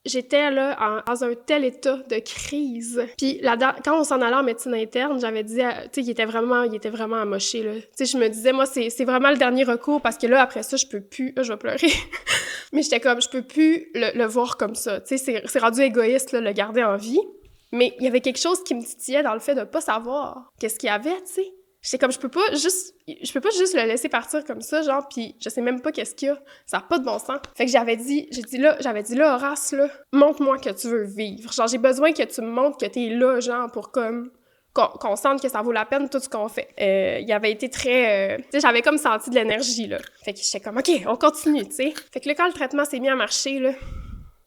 J'étais là dans un tel état de crise. Puis quand on s'en allait en médecine interne, j'avais dit, tu sais, il était vraiment amoché, là. Tu sais, je me disais, moi, c'est vraiment le dernier recours parce que là, après ça, je peux plus... Là, je vais pleurer. Mais j'étais comme, je peux plus le voir comme ça. Tu sais, c'est rendu égoïste, là, le garder en vie. Mais il y avait quelque chose qui me titillait dans le fait de pas savoir qu'est-ce qu'il y avait, tu sais. J'étais comme, je peux pas juste le laisser partir comme ça, genre, pis je sais même pas qu'est-ce qu'il y a. Ça a pas de bon sens. Fait que j'avais dit là, Horace, là, montre-moi que tu veux vivre. Genre, j'ai besoin que tu me montres que t'es là, genre, pour comme, qu'on sente que ça vaut la peine tout ce qu'on fait. Il avait été très... tu sais, j'avais comme senti de l'énergie, là. Fait que j'étais comme, OK, on continue, tu sais. Fait que là, quand le traitement s'est mis à marcher, là,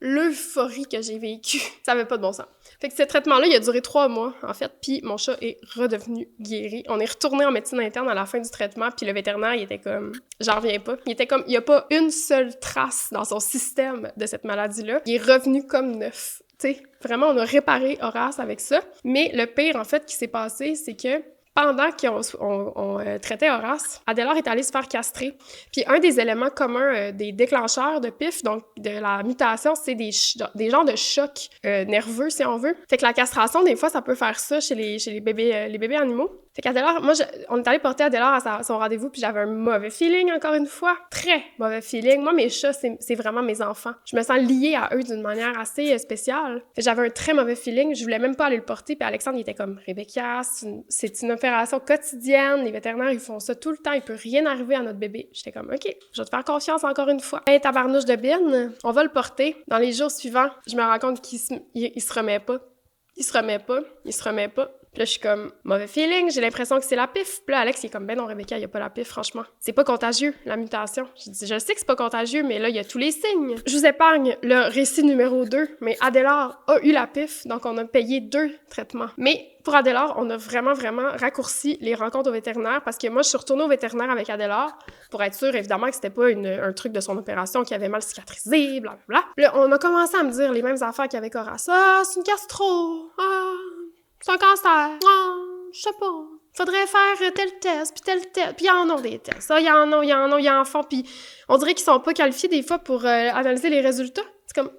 l'euphorie que j'ai vécue, ça avait pas de bon sens. Fait que ce traitement-là, il a duré 3 mois, en fait, puis mon chat est redevenu guéri. On est retourné en médecine interne à la fin du traitement, puis le vétérinaire, il était comme... J'en reviens pas. Il était comme... Il y a pas une seule trace dans son système de cette maladie-là. Il est revenu comme neuf. Tu sais, vraiment, on a réparé Horace avec ça. Mais le pire, en fait, qui s'est passé, c'est que pendant qu'on traitait Horace, Adélard est allé se faire castrer. Puis un des éléments communs des déclencheurs de PIF, donc de la mutation, c'est des genres de chocs nerveux, si on veut. Fait que la castration, des fois, ça peut faire ça chez les bébés animaux. Fait qu'Adélard, on est allé porter Adélard à son rendez-vous, puis j'avais un mauvais feeling, encore une fois. Très mauvais feeling. Moi, mes chats, c'est vraiment mes enfants. Je me sens liée à eux d'une manière assez spéciale. Fait que j'avais un très mauvais feeling. Je voulais même pas aller le porter, puis Alexandre, il était comme « Rebecca, c'est une opération quotidienne. Les vétérinaires, ils font ça tout le temps. Il peut rien arriver à notre bébé. » J'étais comme « OK, je vais te faire confiance encore une fois. » Hey, tabarnouche de bine, on va le porter. Dans les jours suivants, je me rends compte qu'il se remet pas. Il se remet pas. Puis là, je suis comme, mauvais feeling, j'ai l'impression que c'est la PIF. Puis là, Alex, il est comme, ben non, Rebecca, il n'y a pas la PIF, franchement. C'est pas contagieux, la mutation. Je dis, je sais que c'est pas contagieux, mais là, il y a tous les signes. Je vous épargne le récit numéro 2, mais Adélard a eu la PIF, donc on a payé 2 traitements. Mais pour Adélard, on a vraiment raccourci les rencontres au vétérinaire parce que moi, je suis retournée au vétérinaire avec Adélard pour être sûre, évidemment, que c'était pas un truc de son opération qui avait mal cicatrisé, blablabla. Là, on a commencé à me dire les mêmes affaires qu'avec Horace. Ah, c'est une gastro. Ah, c'est un cancer. Ah, je sais pas. Faudrait faire tel test, puis tel test. Puis il y en a des tests. Il y en font. Puis on dirait qu'ils sont pas qualifiés des fois pour analyser les résultats. C'est comme,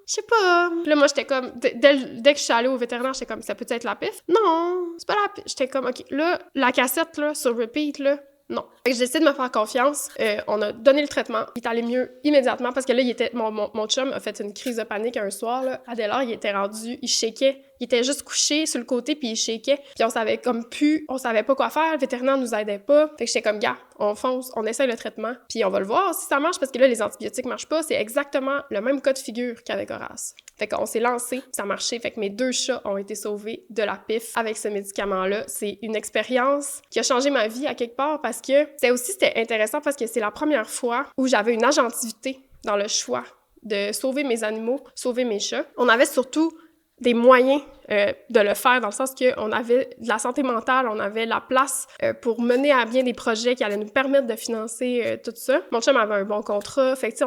je sais pas. Puis là, moi, j'étais comme, dès que je suis allée au vétérinaire, j'étais comme, ça peut être la PIF? Non, c'est pas la PIF. J'étais comme, OK, là, la cassette, là, sur repeat, là, non. Fait que j'ai essayé de me faire confiance. On a donné le traitement. Il est allé mieux immédiatement parce que là, mon chum a fait une crise de panique un soir, là. Adélard, il était rendu, il shakeait. Il était juste couché sur le côté puis il shakeait. Puis on savait pas quoi faire. Le vétérinaire nous aidait pas. Fait que j'étais comme, gars, on fonce, on essaye le traitement puis on va le voir si ça marche parce que là, les antibiotiques marchent pas. C'est exactement le même cas de figure qu'avec Horace. Fait qu'on s'est lancé, ça a marché. Fait que mes 2 chats ont été sauvés de la PIF avec ce médicament-là. C'est une expérience qui a changé ma vie à quelque part parce que c'était intéressant parce que c'est la première fois où j'avais une agentivité dans le choix de sauver mes animaux, sauver mes chats. On avait surtout des moyens de le faire, dans le sens qu'on avait de la santé mentale, on avait la place pour mener à bien des projets qui allaient nous permettre de financer tout ça. Mon chum avait un bon contrat, fait que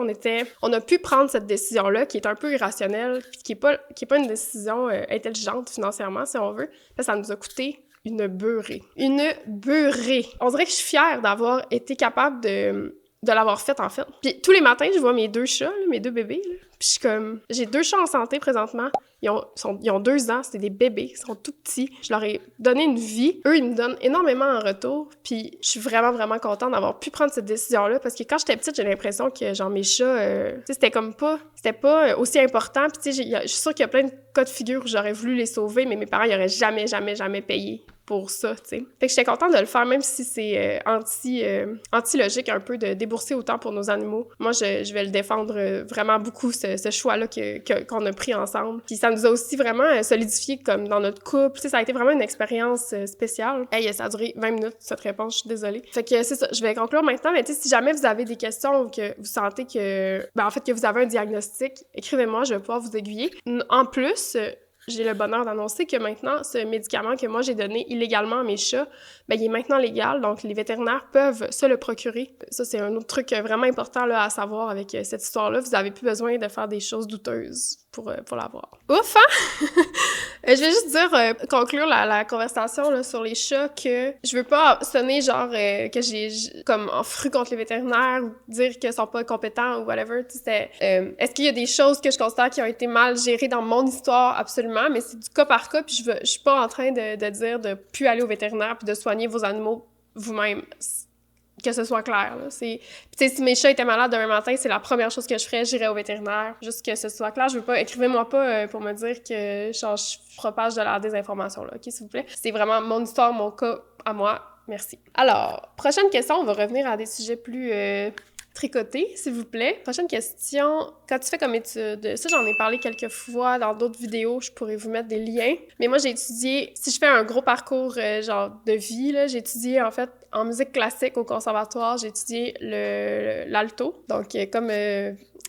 on a pu prendre cette décision-là, qui est un peu irrationnelle, puis qui est pas une décision intelligente financièrement, si on veut, parce que ça nous a coûté une beurrée. Une beurrée! On dirait que je suis fière d'avoir été capable de l'avoir faite, en fait. Puis tous les matins, je vois mes 2 chats, là, mes 2 bébés, là. Puis je suis comme... J'ai 2 chats en santé présentement. Ils ont 2 ans, c'est des bébés, ils sont tout petits. Je leur ai donné une vie. Eux, ils me donnent énormément en retour. Puis je suis vraiment contente d'avoir pu prendre cette décision-là parce que quand j'étais petite, j'ai l'impression que, genre, mes chats, tu sais, c'était pas aussi important. Puis tu sais, je suis sûre qu'il y a plein de cas de figure où j'aurais voulu les sauver, mais mes parents, ils auraient jamais payé pour ça, tu sais. Fait que j'étais contente de le faire, même si c'est anti-logique un peu de débourser autant pour nos animaux. Moi, je vais le défendre vraiment beaucoup, ce choix-là qu'on a pris ensemble. Puis ça nous a aussi vraiment solidifié comme dans notre couple. Tu sais, ça a été vraiment une expérience spéciale. Hey, ça a duré 20 minutes, cette réponse, je suis désolée. Fait que c'est ça, je vais conclure maintenant, mais tu sais, si jamais vous avez des questions ou que vous sentez que vous avez un diagnostic, écrivez-moi, je vais pouvoir vous aiguiller. En plus, j'ai le bonheur d'annoncer que maintenant, ce médicament que moi j'ai donné illégalement à mes chats, il est maintenant légal, donc les vétérinaires peuvent se le procurer. Ça, c'est un autre truc vraiment important là, à savoir avec cette histoire-là. Vous n'avez plus besoin de faire des choses douteuses. pour l'avoir. Ouf, hein? Je vais juste dire, conclure la conversation là, sur les chats, que je veux pas sonner genre que j'ai comme en fru contre les vétérinaires ou dire qu'ils sont pas compétents ou whatever. Est-ce qu'il y a des choses que je considère qui ont été mal gérées dans mon histoire? Absolument, mais c'est du cas par cas, puis je suis pas en train de dire de plus aller au vétérinaire puis de soigner vos animaux vous-même. Que ce soit clair, là. Tu sais, si mes chats étaient malades demain matin, c'est la première chose que je ferais, j'irais au vétérinaire. Juste que ce soit clair, je veux pas, écrivez-moi pas pour me dire que je propage de la désinformation, là, OK, s'il vous plaît? C'est vraiment mon histoire, mon cas à moi. Merci. Alors, prochaine question, on va revenir à des sujets plus tricotés, s'il vous plaît. Prochaine question, quand tu fais comme étude, ça j'en ai parlé quelques fois dans d'autres vidéos, je pourrais vous mettre des liens, mais moi j'ai étudié, si je fais un gros parcours genre de vie, là, j'ai étudié en fait en musique classique au conservatoire, j'ai étudié l'alto, donc comme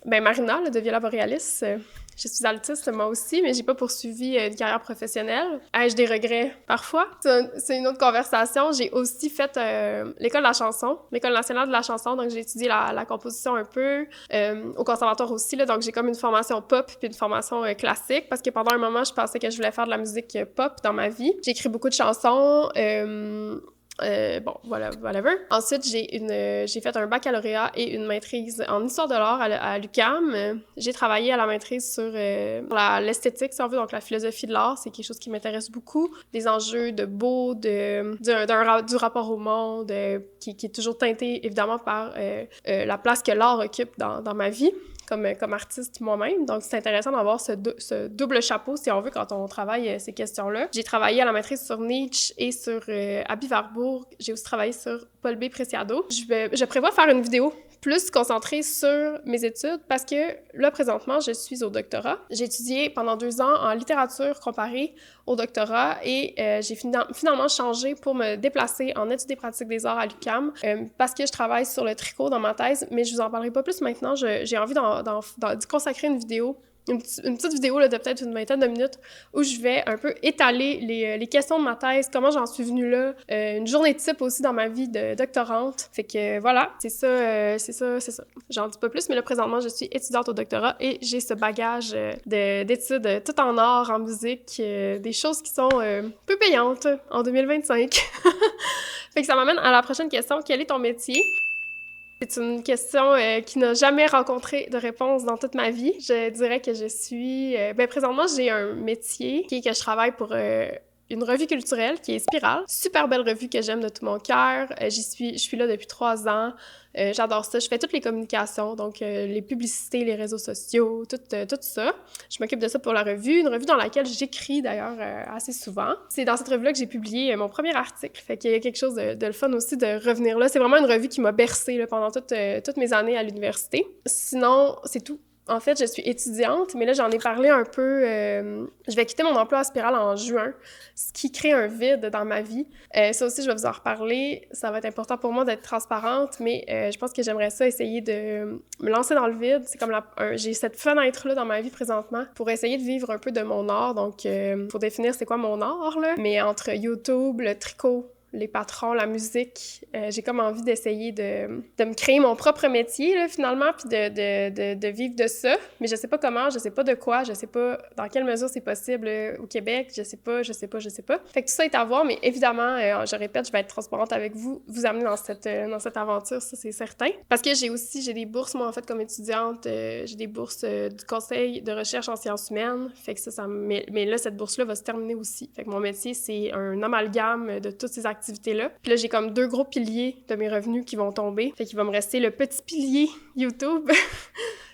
Marina là, de Viola Borealis. Je suis altiste, moi aussi, mais j'ai pas poursuivi une carrière professionnelle. Ai-je des regrets? Parfois. C'est une autre conversation. J'ai aussi fait l'école de la chanson, l'école nationale de la chanson, donc j'ai étudié la composition un peu, au conservatoire aussi, là, donc j'ai comme une formation pop puis une formation classique, parce que pendant un moment, je pensais que je voulais faire de la musique pop dans ma vie. J'ai écrit beaucoup de chansons, bon, voilà, whatever. Ensuite, j'ai fait un baccalauréat et une maîtrise en histoire de l'art à l'UQAM. J'ai travaillé à la maîtrise sur l'esthétique, si on veut, donc la philosophie de l'art. C'est quelque chose qui m'intéresse beaucoup. Des enjeux de beau, du rapport au monde, qui est toujours teinté, évidemment, par la place que l'art occupe dans ma vie. Comme artiste moi-même. Donc, c'est intéressant d'avoir ce double chapeau, si on veut, quand on travaille ces questions-là. J'ai travaillé à la maîtrise sur Nietzsche et sur Abby Warburg. J'ai aussi travaillé sur Paul B. Preciado. Je prévois faire une vidéo plus concentrée sur mes études parce que là, présentement, je suis au doctorat. J'ai étudié pendant 2 ans en littérature comparée au doctorat et j'ai finalement changé pour me déplacer en études et pratiques des arts à l'UQAM parce que je travaille sur le tricot dans ma thèse, mais je vous en parlerai pas plus maintenant. J'ai envie d'y consacrer une vidéo, une petite vidéo là, de peut-être une vingtaine de minutes où je vais un peu étaler les questions de ma thèse, comment j'en suis venue là, une journée type aussi dans ma vie de doctorante. Fait que voilà, c'est ça. J'en dis pas plus, mais là, présentement, je suis étudiante au doctorat et j'ai ce bagage d'études tout en art, en musique, des choses qui sont peu payantes en 2025. Fait que ça m'amène à la prochaine question. Quel est ton métier? C'est une question qui n'a jamais rencontré de réponse dans toute ma vie. Je dirais que je suis... présentement, j'ai un métier qui est que je travaille pour une revue culturelle qui est Spirale. Super belle revue que j'aime de tout mon cœur. Je suis là depuis 3 ans. J'adore ça. Je fais toutes les communications, donc les publicités, les réseaux sociaux, tout ça. Je m'occupe de ça pour la revue, une revue dans laquelle j'écris d'ailleurs assez souvent. C'est dans cette revue-là que j'ai publié mon premier article, fait qu'il y a quelque chose de le fun aussi de revenir là. C'est vraiment une revue qui m'a bercée là, pendant toutes mes années à l'université. Sinon, c'est tout. En fait, je suis étudiante, mais là, j'en ai parlé un peu. Je vais quitter mon emploi à Spirale en juin, ce qui crée un vide dans ma vie. Ça aussi, je vais vous en reparler. Ça va être important pour moi d'être transparente, mais je pense que j'aimerais ça essayer de me lancer dans le vide. C'est comme j'ai cette fenêtre-là dans ma vie présentement pour essayer de vivre un peu de mon art. Donc, pour définir c'est quoi mon art, là. Mais entre YouTube, le tricot, les patrons, la musique, j'ai comme envie d'essayer de me créer mon propre métier, là, finalement, puis de vivre de ça. Mais je sais pas comment, je sais pas de quoi, je sais pas dans quelle mesure c'est possible au Québec, je sais pas. Fait que tout ça est à voir, mais évidemment, je répète, je vais être transparente avec vous amener dans cette aventure, ça c'est certain. Parce que j'ai des bourses, moi, en fait, comme étudiante, j'ai des bourses du Conseil de recherche en sciences humaines, fait que mais là, cette bourse-là va se terminer aussi. Fait que mon métier, c'est un amalgame de toutes ces activités-là. Puis là, j'ai comme 2 gros piliers de mes revenus qui vont tomber. Fait qu'il va me rester le petit pilier YouTube,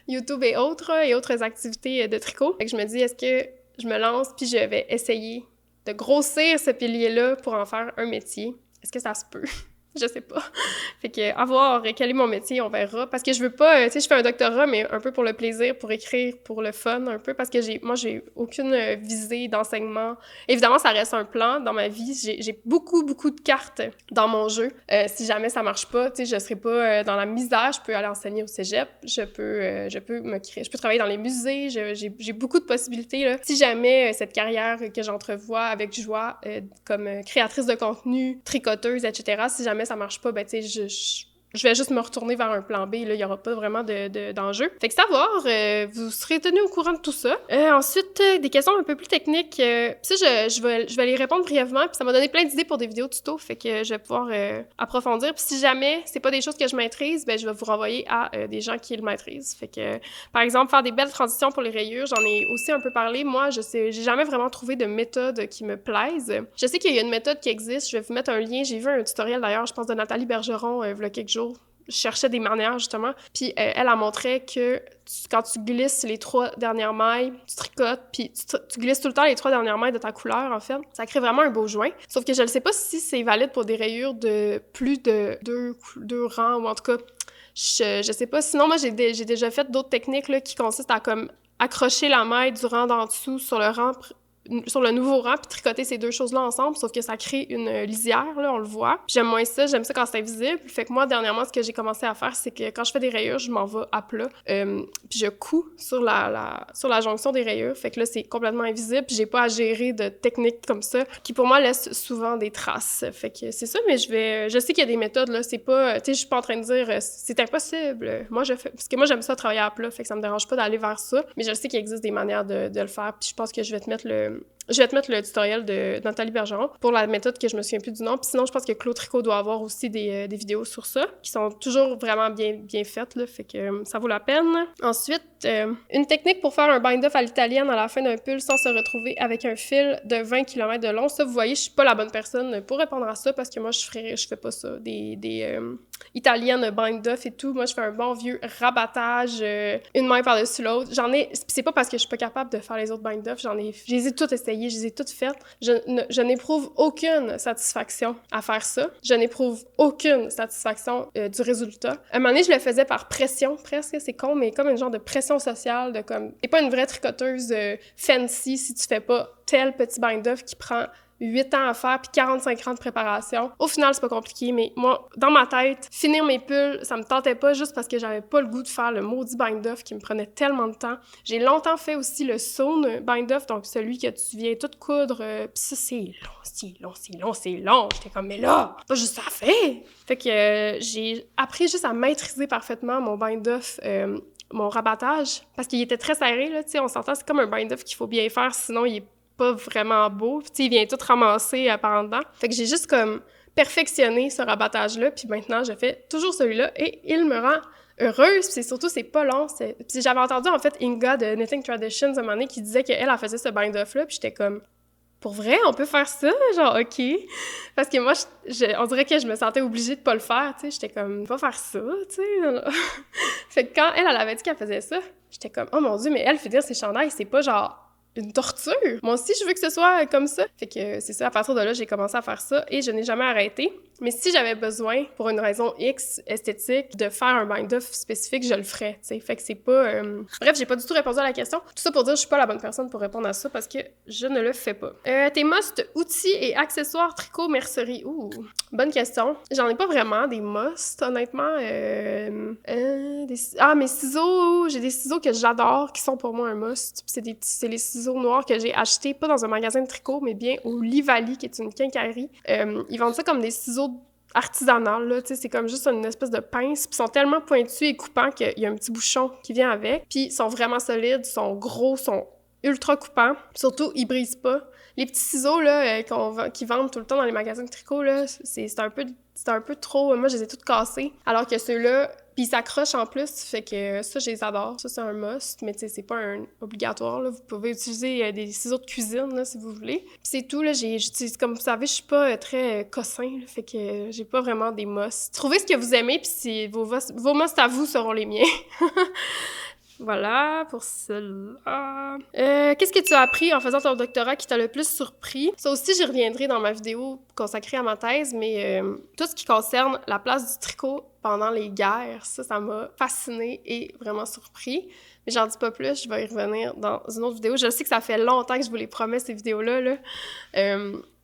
YouTube et autres activités de tricot. Fait que je me dis, est-ce que je me lance puis je vais essayer de grossir ce pilier-là pour en faire un métier? Est-ce que ça se peut? Je sais pas. Fait que, à voir quel est mon métier, on verra. Parce que je veux pas, tu sais, je fais un doctorat, mais un peu pour le plaisir, pour écrire, pour le fun, un peu, parce que j'ai aucune visée d'enseignement. Évidemment, ça reste un plan dans ma vie. J'ai beaucoup de cartes dans mon jeu. Si jamais ça marche pas, tu sais, je serai pas dans la misère. Je peux aller enseigner au cégep. Je peux travailler dans les musées. J'ai beaucoup de possibilités, là. Si jamais cette carrière que j'entrevois avec joie, comme créatrice de contenu, tricoteuse, etc., si jamais ça marche pas, ben tu sais, je vais juste me retourner vers un plan B, là, il y aura pas vraiment d'enjeu. Fait que savoir, vous serez tenu au courant de tout ça. Ensuite, des questions un peu plus techniques. Puis ça, je vais les répondre brièvement, puis ça m'a donné plein d'idées pour des vidéos tuto, fait que je vais pouvoir approfondir. Puis si jamais c'est pas des choses que je maîtrise, ben je vais vous renvoyer à des gens qui le maîtrisent. Fait que, par exemple, faire des belles transitions pour les rayures, j'en ai aussi un peu parlé. Moi, j'ai jamais vraiment trouvé de méthode qui me plaise. Je sais qu'il y a une méthode qui existe, je vais vous mettre un lien. J'ai vu un tutoriel d'ailleurs, je pense de Nathalie Bergeron, il y a quelques jours. Je cherchais des manières, justement. Puis elle montrait que quand tu glisses les 3 dernières mailles, tu tricotes, puis tu glisses tout le temps les 3 dernières mailles de ta couleur, en fait. Ça crée vraiment un beau joint. Sauf que je ne sais pas si c'est valide pour des rayures de plus de 2 rangs, ou en tout cas, je sais pas. Sinon, moi, j'ai déjà fait d'autres techniques là, qui consistent à comme accrocher la maille du rang d'en dessous sur le nouveau rang, puis tricoter ces 2 choses-là ensemble, sauf que ça crée une lisière, là, on le voit. Puis j'aime moins ça, j'aime ça quand c'est invisible. Fait que moi, dernièrement, ce que j'ai commencé à faire, c'est que quand je fais des rayures, je m'en vais à plat, puis je couds sur la jonction des rayures. Fait que là, c'est complètement invisible, puis j'ai pas à gérer de techniques comme ça, qui pour moi laissent souvent des traces. Fait que c'est ça, mais je sais qu'il y a des méthodes, là, c'est pas, tu sais, je suis pas en train de dire c'est impossible. Moi, parce que moi, j'aime ça travailler à plat, fait que ça me dérange pas d'aller vers ça, mais je sais qu'il existe des manières de le faire, puis je pense que je vais te mettre le tutoriel de Nathalie Bergeron pour la méthode que je me souviens plus du nom. Puis sinon, je pense que Claude Tricot doit avoir aussi des vidéos sur ça, qui sont toujours vraiment bien faites, là, fait que ça vaut la peine. Ensuite, une technique pour faire un bind-off à l'italienne à la fin d'un pull sans se retrouver avec un fil de 20 km de long. Ça, vous voyez, je suis pas la bonne personne pour répondre à ça, parce que moi, je fais pas ça. Des italiennes bind-off et tout. Moi, je fais un bon vieux rabattage, une main par-dessus l'autre. C'est pas parce que je suis pas capable de faire les autres bind-off, je les ai toutes essayées, je les ai toutes faites. Je n'éprouve aucune satisfaction à faire ça. Je n'éprouve aucune satisfaction du résultat. À un moment donné, je le faisais par pression, presque, c'est con, mais comme une genre de pression sociale, de comme... T'es pas une vraie tricoteuse fancy si tu fais pas tel petit bind-off qui prend 8 ans à faire, puis 45 ans de préparation. Au final, c'est pas compliqué, mais moi, dans ma tête, finir mes pulls, ça me tentait pas juste parce que j'avais pas le goût de faire le maudit bind-off qui me prenait tellement de temps. J'ai longtemps fait aussi le sewn bind-off, donc celui que tu viens tout coudre, pis ça, c'est long. J'étais comme, mais là, c'est pas juste ça à faire! Fait que j'ai appris juste à maîtriser parfaitement mon bind-off, mon rabattage, parce qu'il était très serré, là, tu sais, on s'entend, c'est comme un bind-off qu'il faut bien faire, sinon il est pas vraiment beau. Puis, tu sais, il vient tout ramasser par en dedans. Fait que j'ai juste comme perfectionné ce rabattage-là, puis maintenant, je fais toujours celui-là, et il me rend heureuse, puis surtout, c'est pas long. Puis j'avais entendu, en fait, Inga de Knitting Traditions, à un moment donné, qui disait qu'elle faisait ce bind-off-là, puis j'étais comme... Pour vrai, on peut faire ça? Genre, OK. Parce que moi, on dirait que je me sentais obligée de pas le faire, tu sais. J'étais comme, pas faire ça, tu sais. Fait que quand elle avait dit qu'elle faisait ça, j'étais comme, oh mon Dieu, mais elle, fait dire ses chandails, c'est pas genre une torture. Moi aussi, je veux que ce soit comme ça. Fait que c'est ça, à partir de là, j'ai commencé à faire ça et je n'ai jamais arrêté. Mais si j'avais besoin, pour une raison X esthétique, de faire un bind-off spécifique, je le ferais, tu sais. Fait que c'est pas... Bref, j'ai pas du tout répondu à la question. Tout ça pour dire que je suis pas la bonne personne pour répondre à ça parce que je ne le fais pas. Tes must, outils et accessoires tricot mercerie. Ouh, bonne question. J'en ai pas vraiment des must, honnêtement. Mes ciseaux, j'ai des ciseaux que j'adore, qui sont pour moi un must. Puis c'est les ciseaux noirs que j'ai achetés, pas dans un magasin de tricot, mais bien au Livali, qui est une quincaillerie. Ils vendent ça comme des ciseaux artisanales, là, tu sais, c'est comme juste une espèce de pince, puis ils sont tellement pointus et coupants qu'il y a un petit bouchon qui vient avec, puis ils sont vraiment solides, sont gros, sont ultra coupants, surtout, ils brisent pas. Les petits ciseaux, là, qu'ils vendent tout le temps dans les magasins de tricot, là, c'est un peu trop... Moi, je les ai toutes cassées, alors que ceux-là, puis ils s'accrochent en plus, fait que ça, je les adore. Ça, c'est un must, mais tu sais, c'est pas un obligatoire, là. Vous pouvez utiliser des ciseaux de cuisine, là, si vous voulez. Puis c'est tout, là, j'utilise, comme vous savez, je suis pas très cossin, là, fait que j'ai pas vraiment des musts. Trouvez ce que vous aimez, puis vos musts à vous seront les miens. Voilà, pour cela. Qu'est-ce que tu as appris en faisant ton doctorat qui t'a le plus surpris? Ça aussi, j'y reviendrai dans ma vidéo consacrée à ma thèse, mais tout ce qui concerne la place du tricot pendant les guerres, ça m'a fascinée et vraiment surpris. Mais j'en dis pas plus, je vais y revenir dans une autre vidéo. Je sais que ça fait longtemps que je vous les promets, ces vidéos-là, là.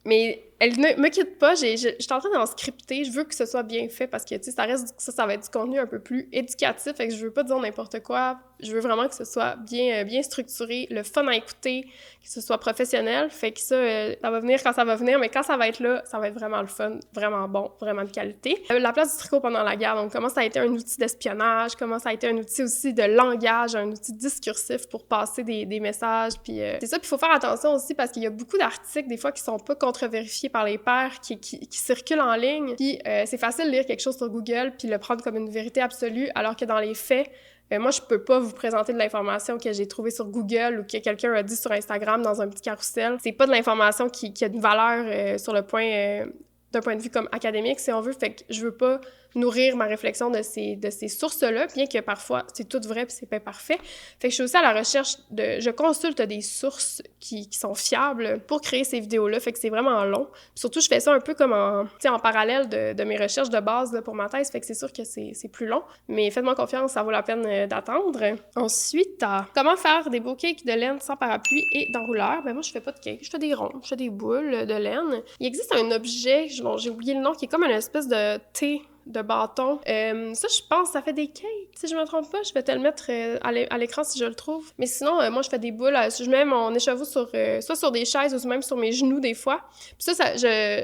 Mais Elle ne me quitte pas, je suis en train d'en scripter, je veux que ce soit bien fait parce que, tu sais, ça va être du contenu un peu plus éducatif, fait que je veux pas dire n'importe quoi, je veux vraiment que ce soit bien structuré, le fun à écouter, que ce soit professionnel, fait que ça va venir quand ça va venir, mais quand ça va être là, ça va être vraiment le fun, vraiment bon, vraiment de qualité. La place du tricot pendant la guerre, donc comment ça a été un outil d'espionnage, comment ça a été un outil aussi de langage, un outil discursif pour passer des messages, puis c'est ça, puis il faut faire attention aussi parce qu'il y a beaucoup d'articles, des fois, qui sont pas contre-vérifiés par les pairs, qui circulent en ligne, puis c'est facile de lire quelque chose sur Google puis le prendre comme une vérité absolue, alors que dans les faits, moi, je peux pas vous présenter de l'information que j'ai trouvée sur Google ou que quelqu'un a dit sur Instagram dans un petit carrousel. C'est pas de l'information qui a une valeur sur le point... d'un point de vue comme académique, si on veut, fait que je veux pas nourrir ma réflexion de ces sources-là, bien que parfois, c'est tout vrai puis c'est pas parfait. Fait que je suis aussi à la recherche je consulte des sources qui sont fiables pour créer ces vidéos-là, fait que c'est vraiment long. Puis surtout, je fais ça un peu comme en parallèle de mes recherches de base là, pour ma thèse, fait que c'est sûr que c'est plus long, mais faites-moi confiance, ça vaut la peine d'attendre. Ensuite, comment faire des beaux cakes de laine sans parapluie et d'enrouleur? Ben moi, je fais pas de cake, je fais des ronds, je fais des boules de laine. Il existe un objet, j'ai oublié le nom, qui est comme une espèce de thé de bâton. Ça, je pense, ça fait des cakes. Si je me trompe pas, je vais te le mettre à l'écran si je le trouve. Mais sinon, moi, je fais des boules. Je mets mon écheveau soit sur des chaises ou même sur mes genoux des fois. Puis ça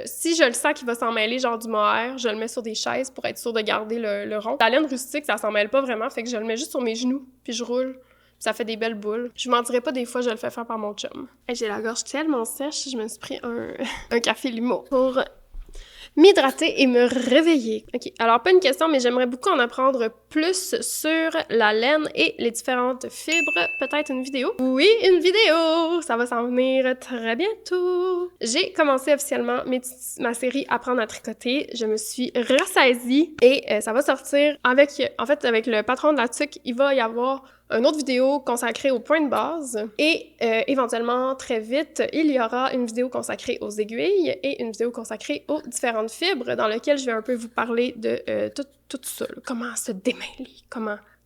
si je le sens qu'il va s'en mêler, genre du mohair, je le mets sur des chaises pour être sûre de garder le rond. La laine rustique, ça s'en mêle pas vraiment, fait que je le mets juste sur mes genoux, puis je roule. Ça fait des belles boules. Je mentirais pas, des fois, je le fais faire par mon chum. J'ai la gorge tellement sèche, je me suis pris un café limo pour m'hydrater et me réveiller. OK, alors pas une question, mais j'aimerais beaucoup en apprendre plus sur la laine et les différentes fibres. Peut-être une vidéo? Oui, une vidéo! Ça va s'en venir très bientôt. J'ai commencé officiellement ma série Apprendre à tricoter. Je me suis ressaisie et ça va sortir avec le patron de la TUC. Il va y avoir une autre vidéo consacrée aux points de base et éventuellement, très vite, il y aura une vidéo consacrée aux aiguilles et une vidéo consacrée aux différentes fibres dans laquelle je vais un peu vous parler de tout ça. Là. Comment se démêler,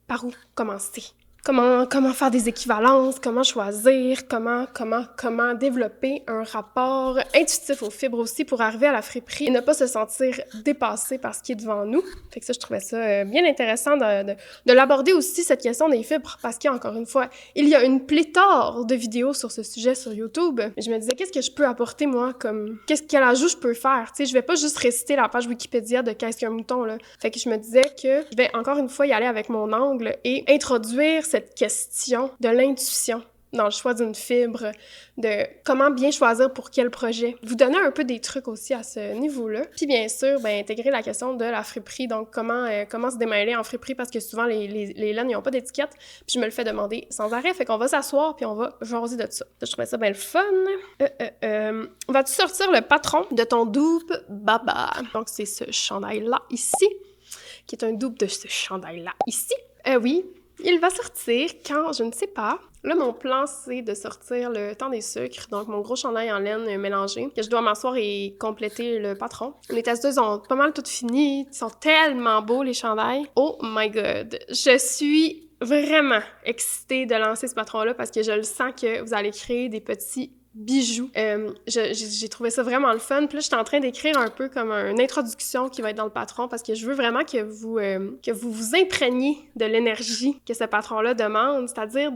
par où commencer. Comment faire des équivalences, comment choisir, comment développer un rapport intuitif aux fibres aussi pour arriver à la friperie et ne pas se sentir dépassé par ce qui est devant nous. Fait que ça, je trouvais ça bien intéressant de l'aborder aussi, cette question des fibres, parce qu'encore une fois, il y a une pléthore de vidéos sur ce sujet sur YouTube. Je me disais, qu'est-ce que je peux apporter, moi, quel ajout je peux faire? Tu sais, je vais pas juste réciter la page Wikipédia de qu'est-ce qu'un mouton, là. Fait que je me disais que je vais encore une fois y aller avec mon angle et introduire cette question de l'intuition dans le choix d'une fibre, de comment bien choisir pour quel projet. Vous donner un peu des trucs aussi à ce niveau-là. Puis bien sûr, intégrer la question de la friperie, donc comment se démêler en friperie, parce que souvent les laines, ils n'ont pas d'étiquette, puis je me le fais demander sans arrêt, fait qu'on va s'asseoir puis on va jaser de ça. Je trouvais ça bien le fun. Vas-tu sortir le patron de ton double baba? Donc c'est ce chandail-là ici, qui est un double de ce chandail-là ici. Oui, il va sortir quand, je ne sais pas. Là, mon plan, c'est de sortir le temps des sucres, donc mon gros chandail en laine mélangé, que je dois m'asseoir et compléter le patron. Les testeuses ont pas mal toutes fini. Ils sont tellement beaux, les chandails. Oh my God! Je suis vraiment excitée de lancer ce patron-là parce que je le sens que vous allez créer des petits bijoux. J'ai trouvé ça vraiment le fun. Puis là, je suis en train d'écrire un peu comme une introduction qui va être dans le patron parce que je veux vraiment que vous vous imprégniez de l'énergie que ce patron-là demande, c'est-à-dire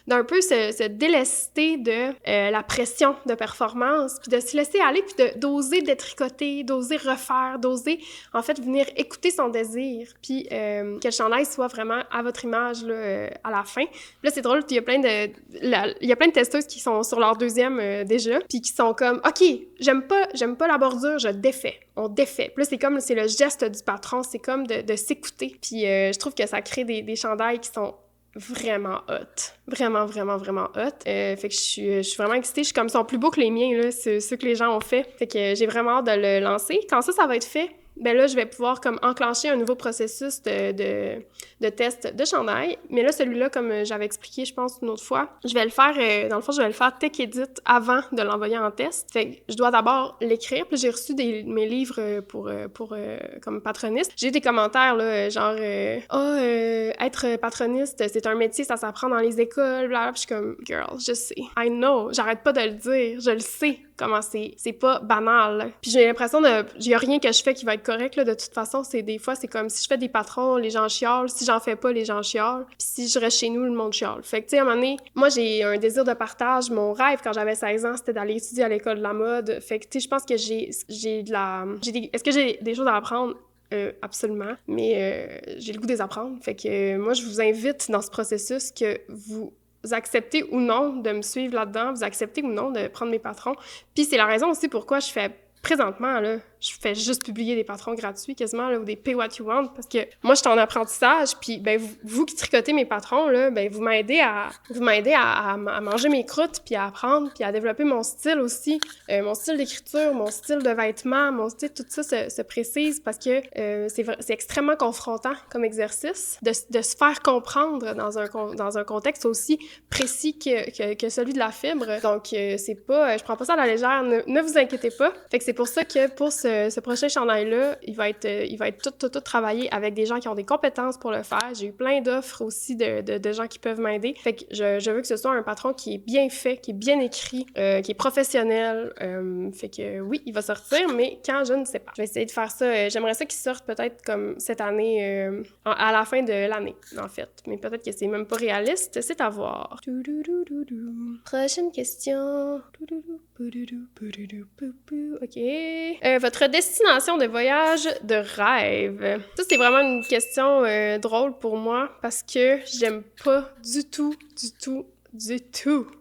d'un peu se délester de la pression de performance, puis de se laisser aller, puis d'oser détricoter, d'oser refaire, d'oser, en fait, venir écouter son désir, puis que le chandail soit vraiment à votre image là, à la fin. Puis là, c'est drôle, il y a plein de testeuses qui sont sur leur deuxième déjà, puis qui sont comme « OK, j'aime pas la bordure, je défais. » On défait. Puis là, c'est le geste du patron, c'est comme de s'écouter. Puis je trouve que ça crée des chandails qui sont vraiment hot. Vraiment, vraiment, vraiment hot. Fait que je suis vraiment excitée. Je suis comme, ils sont plus beaux que les miens, là, ceux que les gens ont fait. Fait que j'ai vraiment hâte de le lancer. Quand ça va être fait, ben là, je vais pouvoir comme enclencher un nouveau processus de test de chandail. Mais là, celui-là, comme j'avais expliqué, je pense, une autre fois, je vais le faire, dans le fond, je vais le faire tech edit avant de l'envoyer en test. Fait que je dois d'abord l'écrire. Puis j'ai reçu mes livres pour comme patroniste. J'ai eu des commentaires, là, genre, être patroniste, c'est un métier, ça s'apprend dans les écoles, blablabla. Puis je suis comme, girl, je sais. I know. J'arrête pas de le dire. Je le sais. comment c'est pas banal. Puis j'ai l'impression y a rien que je fais qui va être correct, là, de toute façon, des fois, c'est comme si je fais des patrons, les gens chialent, si j'en fais pas, les gens chialent, puis si je reste chez nous, le monde chiale. Fait que, tu sais, à un moment donné, moi, j'ai un désir de partage, mon rêve, quand j'avais 16 ans, c'était d'aller étudier à l'école de la mode. Fait que, tu sais, je pense que est-ce que j'ai des choses à apprendre? Absolument, mais j'ai le goût de les apprendre. Fait que moi, je vous invite dans ce processus que vous acceptez ou non de me suivre là-dedans, vous acceptez ou non de prendre mes patrons. Puis c'est la raison aussi pourquoi je fais présentement, là, je fais juste publier des patrons gratuits quasiment, là, ou des pay what you want, parce que moi, je suis en apprentissage, puis ben, vous qui tricotez mes patrons, là, ben, vous m'aidez à manger mes croûtes, puis à apprendre, puis à développer mon style aussi, mon style d'écriture, mon style de vêtements, mon style, tout ça se précise, parce que c'est extrêmement confrontant comme exercice, de se faire comprendre dans un contexte aussi précis que celui de la fibre. Donc, c'est pas, je prends pas ça à la légère, ne vous inquiétez pas. Fait que c'est pour ça que pour ce prochain chandail-là, il va être tout travaillé avec des gens qui ont des compétences pour le faire. J'ai eu plein d'offres aussi de gens qui peuvent m'aider. Fait que je veux que ce soit un patron qui est bien fait, qui est bien écrit, qui est professionnel. Fait que oui, il va sortir, mais quand, je ne sais pas. Je vais essayer de faire ça. J'aimerais ça qu'il sorte peut-être comme cette année, à la fin de l'année, en fait. Mais peut-être que c'est même pas réaliste, c'est à voir. Prochaine question. OK. Votre destination de voyage de rêve. Ça, c'est vraiment une question drôle pour moi parce que j'aime pas du tout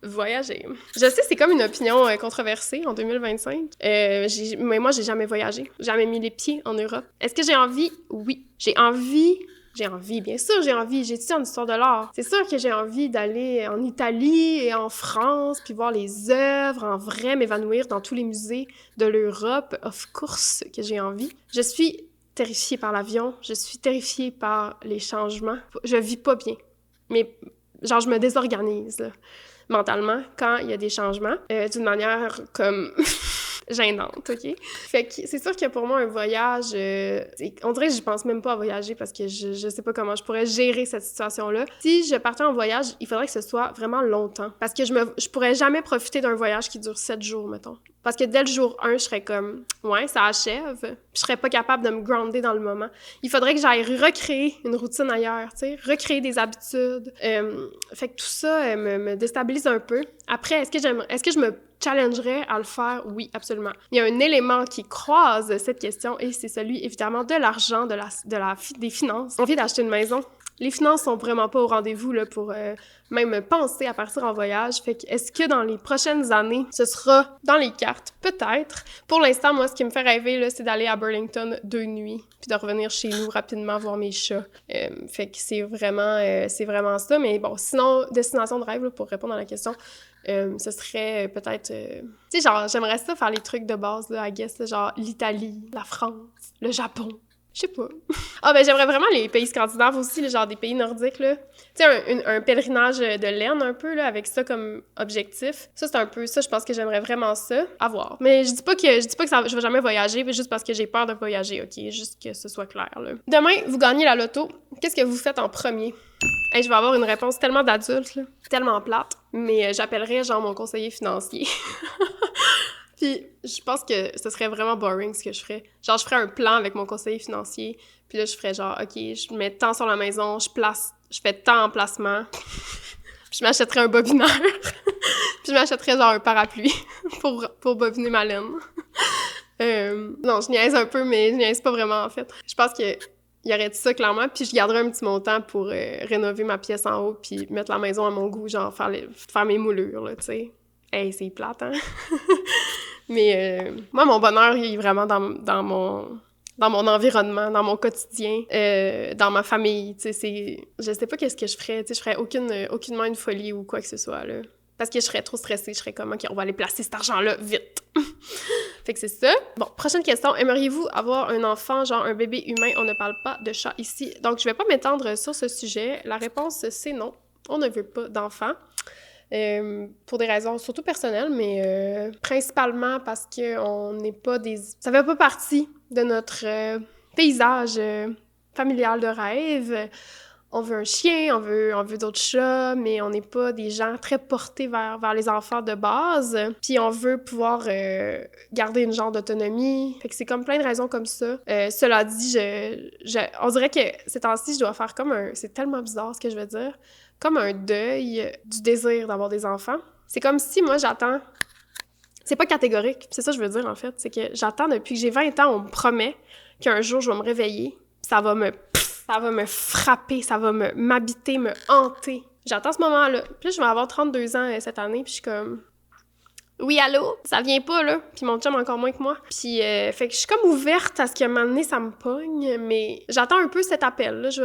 voyager. Je sais, c'est comme une opinion controversée en 2025. Mais moi, j'ai jamais voyagé. Jamais mis les pieds en Europe. Est-ce que j'ai envie? Oui. J'ai envie, bien sûr, j'ai envie. J'étudie en histoire de l'art. C'est sûr que j'ai envie d'aller en Italie et en France, puis voir les œuvres en vrai, m'évanouir dans tous les musées de l'Europe. Of course que j'ai envie. Je suis terrifiée par l'avion. Je suis terrifiée par les changements. Je vis pas bien. Mais, genre, je me désorganise, là, mentalement, quand il y a des changements, d'une manière comme... gênante, OK? Fait que c'est sûr que pour moi, un voyage... on dirait que je pense même pas à voyager parce que je sais pas comment je pourrais gérer cette situation-là. Si je partais en voyage, il faudrait que ce soit vraiment longtemps. Parce que je pourrais jamais profiter d'un voyage qui dure 7 jours, mettons. Parce que dès le jour 1, je serais comme... Ouais, ça achève. Puis je serais pas capable de me grounder dans le moment. Il faudrait que j'aille recréer une routine ailleurs, tu sais, recréer des habitudes. Fait que tout ça me déstabilise un peu. Après, est-ce que je me challengerais à le faire? Oui, absolument. Il y a un élément qui croise cette question et c'est celui, évidemment, de l'argent, des finances. On vient d'acheter une maison. Les finances sont vraiment pas au rendez-vous là, pour même penser à partir en voyage. Fait que est-ce que dans les prochaines années, ce sera dans les cartes? Peut-être. Pour l'instant, moi, ce qui me fait rêver, là, c'est d'aller à Burlington 2 nuits puis de revenir chez nous rapidement voir mes chats. Fait que c'est vraiment ça. Mais bon, sinon, destination de rêve, là, pour répondre à la question, ce serait peut-être... tu sais, genre, j'aimerais ça faire les trucs de base, là, I guess, là, genre l'Italie, la France, le Japon. Je sais pas. Ah, ben j'aimerais vraiment les pays scandinaves aussi, là, genre des pays nordiques, là. Tu sais, un pèlerinage de laine, un peu, là, avec ça comme objectif. Ça, c'est un peu ça, je pense que j'aimerais vraiment ça. À voir. Mais je dis pas que je vais jamais voyager, juste parce que j'ai peur de voyager, OK? Juste que ce soit clair, là. Demain, vous gagnez la loto. Qu'est-ce que vous faites en premier? Hey, je vais avoir une réponse tellement d'adulte, là. Tellement plate. Mais j'appellerais, genre, mon conseiller financier. Puis je pense que ce serait vraiment boring ce que je ferais. Genre, je ferais un plan avec mon conseiller financier, puis là, je ferais genre, OK, je mets tant sur la maison, je fais tant en placement, puis je m'achèterais un bobineur, puis je m'achèterais genre un parapluie pour bobiner ma laine. Non, je niaise un peu, mais je niaise pas vraiment, en fait. Je pense que il y aurait tout ça, clairement, puis je garderais un petit montant pour rénover ma pièce en haut, puis mettre la maison à mon goût, genre faire mes moulures, là, tu sais. Hey, c'est plate, hein? Mais moi, mon bonheur, il est vraiment dans mon environnement, dans mon quotidien, dans ma famille, tu sais, je sais pas qu'est-ce que je ferais, tu sais, je ferais aucunement une folie ou quoi que ce soit, là. Parce que je serais trop stressée, je serais comme, OK, on va aller placer cet argent-là, vite! Fait que c'est ça. Bon, prochaine question. Aimeriez-vous avoir un enfant, genre un bébé humain? On ne parle pas de chat ici. Donc, je vais pas m'étendre sur ce sujet. La réponse, c'est non. On ne veut pas d'enfant. Pour des raisons surtout personnelles, mais principalement parce qu'on n'est pas des... Ça fait pas partie de notre paysage familial de rêve. on veut un chien, on veut d'autres chats, mais on n'est pas des gens très portés vers les enfants de base. Puis on veut pouvoir garder une genre d'autonomie. Fait que c'est comme plein de raisons comme ça. Cela dit, on dirait que ces temps-ci, je dois faire comme un... C'est tellement bizarre ce que je veux dire. Comme un deuil du désir d'avoir des enfants. C'est comme si moi, j'attends... C'est pas catégorique, c'est ça que je veux dire, en fait. C'est que j'attends depuis que j'ai 20 ans, on me promet qu'un jour, je vais me réveiller, ça va me frapper, ça va m'habiter, me hanter. J'attends ce moment-là. Puis là, je vais avoir 32 ans cette année, puis je suis comme... Oui, allô? Ça vient pas, là. Puis mon chum encore moins que moi. Puis, fait que je suis comme ouverte à ce qu'à un moment donné, ça me pogne, mais j'attends un peu cet appel, là. Je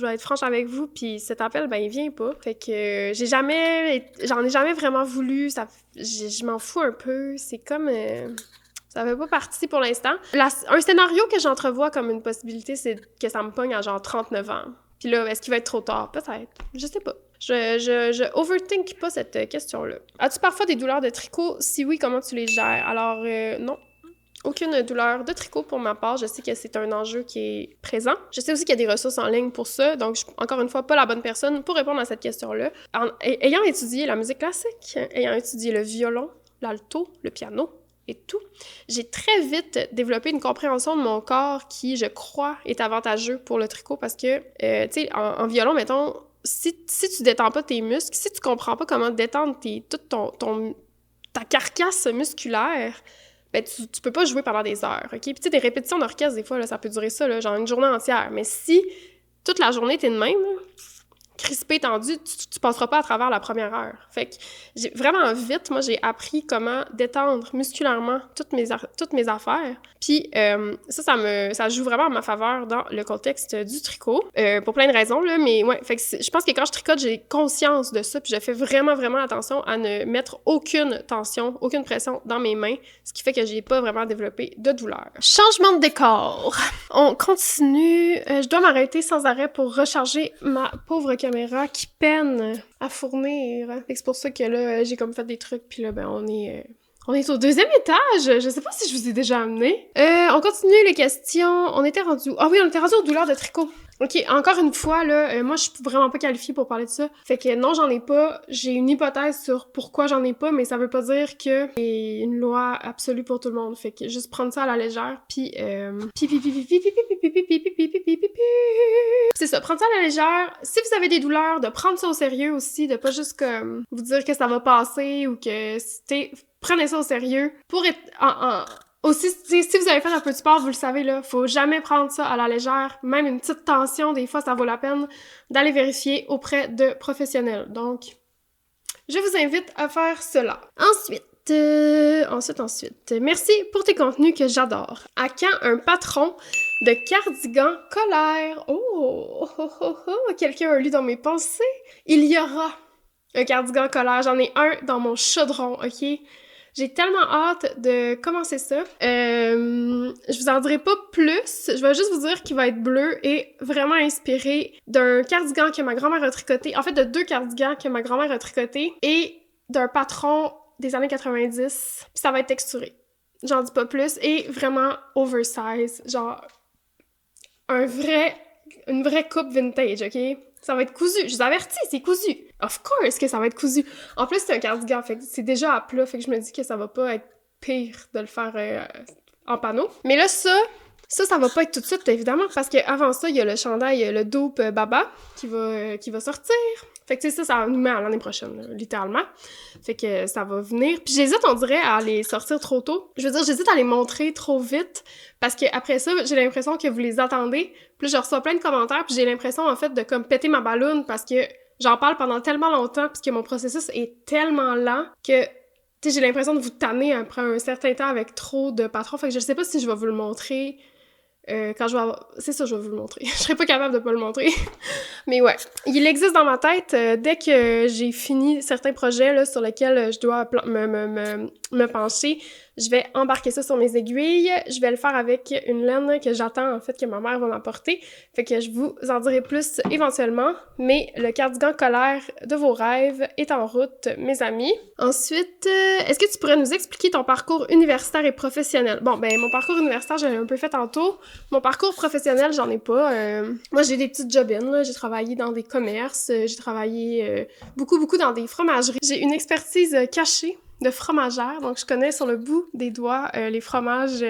vais être franche avec vous, puis cet appel, ben, il vient pas. Fait que j'en ai jamais vraiment voulu. Je m'en fous un peu. C'est comme... ça fait pas partie pour l'instant. Un scénario que j'entrevois comme une possibilité, c'est que ça me pogne à genre 39 ans. Puis là, est-ce qu'il va être trop tard? Peut-être. Je sais pas. Je overthink pas cette question-là. As-tu parfois des douleurs de tricot? Si oui, comment tu les gères? Alors, non. Aucune douleur de tricot pour ma part. Je sais que c'est un enjeu qui est présent. Je sais aussi qu'il y a des ressources en ligne pour ça. Donc, je suis encore une fois pas la bonne personne pour répondre à cette question-là. Ayant étudié la musique classique, ayant étudié le violon, l'alto, le piano, et tout, j'ai très vite développé une compréhension de mon corps qui, je crois, est avantageux pour le tricot parce que, tu sais, en violon, mettons, si tu détends pas tes muscles, si tu comprends pas comment détendre toute ta carcasse musculaire, ben tu peux pas jouer pendant des heures, OK? Puis tu sais, des répétitions d'orchestre, des fois, là, ça peut durer ça, là, genre une journée entière. Mais si toute la journée, t'es de même, là, crispé, tendu, tu passeras pas à travers la première heure. Fait que j'ai vraiment vite, moi, j'ai appris comment détendre musculairement toutes mes affaires. Puis ça joue vraiment en ma faveur dans le contexte du tricot, pour plein de raisons, là, mais ouais, fait que je pense que quand je tricote, j'ai conscience de ça, puis je fais vraiment, vraiment attention à ne mettre aucune tension, aucune pression dans mes mains, ce qui fait que j'ai pas vraiment développé de douleur. Changement de décor! On continue. Je dois m'arrêter sans arrêt pour recharger ma pauvre caméra qui peine à fournir. Fait que c'est pour ça que là, j'ai comme fait des trucs, puis là, ben, on est au 2e étage. Je sais pas si je vous ai déjà amené. On continue les questions. On était rendu aux douleurs de tricot. OK, encore une fois, là, moi, je suis vraiment pas qualifiée pour parler de ça. Fait que non, j'en ai pas. J'ai une hypothèse sur pourquoi j'en ai pas, mais ça veut pas dire que c'est une loi absolue pour tout le monde. Fait que juste prendre ça à la légère, puis c'est ça, prendre ça à la légère. Si vous avez des douleurs, de prendre ça au sérieux aussi, de pas juste comme vous dire que ça va passer ou que prenez ça au sérieux. Pour être aussi, si vous avez fait un peu de sport, vous le savez, là, faut jamais prendre ça à la légère. Même une petite tension, des fois, ça vaut la peine d'aller vérifier auprès de professionnels. Donc, je vous invite à faire cela. Ensuite, merci pour tes contenus que j'adore. À quand un patron de cardigan colère? Quelqu'un a lu dans mes pensées? Il y aura un cardigan colère. J'en ai un dans mon chaudron, OK? J'ai tellement hâte de commencer ça. Je vous en dirai pas plus. Je vais juste vous dire qu'il va être bleu et vraiment inspiré d'un cardigan que ma grand-mère a tricoté. En fait, de 2 cardigans que ma grand-mère a tricoté et d'un patron des années 90. Puis ça va être texturé. J'en dis pas plus. Et vraiment oversize. Genre, une vraie coupe vintage, OK? Ça va être cousu. Je vous avertis, c'est cousu. Of course que ça va être cousu. En plus, c'est un cardigan, fait que c'est déjà à plat, fait que je me dis que ça va pas être pire de le faire en panneau. Mais là, ça va pas être tout de suite, évidemment, parce qu'avant ça, il y a le chandail, le Dope Baba, qui va sortir. Fait que, tu sais, ça nous met à l'année prochaine, là, littéralement. Fait que ça va venir. Puis j'hésite, on dirait, à les sortir trop tôt. Je veux dire, j'hésite à les montrer trop vite, parce que après ça, j'ai l'impression que vous les attendez. Puis là, je reçois plein de commentaires, puis j'ai l'impression, en fait, de comme péter ma balloune, parce que j'en parle pendant tellement longtemps, puisque mon processus est tellement lent que, tu sais, j'ai l'impression de vous tanner après un certain temps avec trop de patrons. Fait que je sais pas si je vais vous le montrer quand je vais avoir... C'est ça, je vais vous le montrer. Je serais pas capable de pas le montrer. Mais ouais, il existe dans ma tête dès que j'ai fini certains projets là, sur lesquels je dois me pencher. Je vais embarquer ça sur mes aiguilles. Je vais le faire avec une laine que j'attends, en fait, que ma mère va m'apporter. Fait que je vous en dirai plus éventuellement. Mais le cardigan colaire de vos rêves est en route, mes amis. Ensuite, est-ce que tu pourrais nous expliquer ton parcours universitaire et professionnel? Bon, ben, mon parcours universitaire, je l'ai un peu fait tantôt. Mon parcours professionnel, j'en ai pas. Moi, j'ai des petites job-ins, là. J'ai travaillé dans des commerces. J'ai travaillé beaucoup dans des fromageries. J'ai une expertise cachée de fromagère, donc je connais sur le bout des doigts les fromages,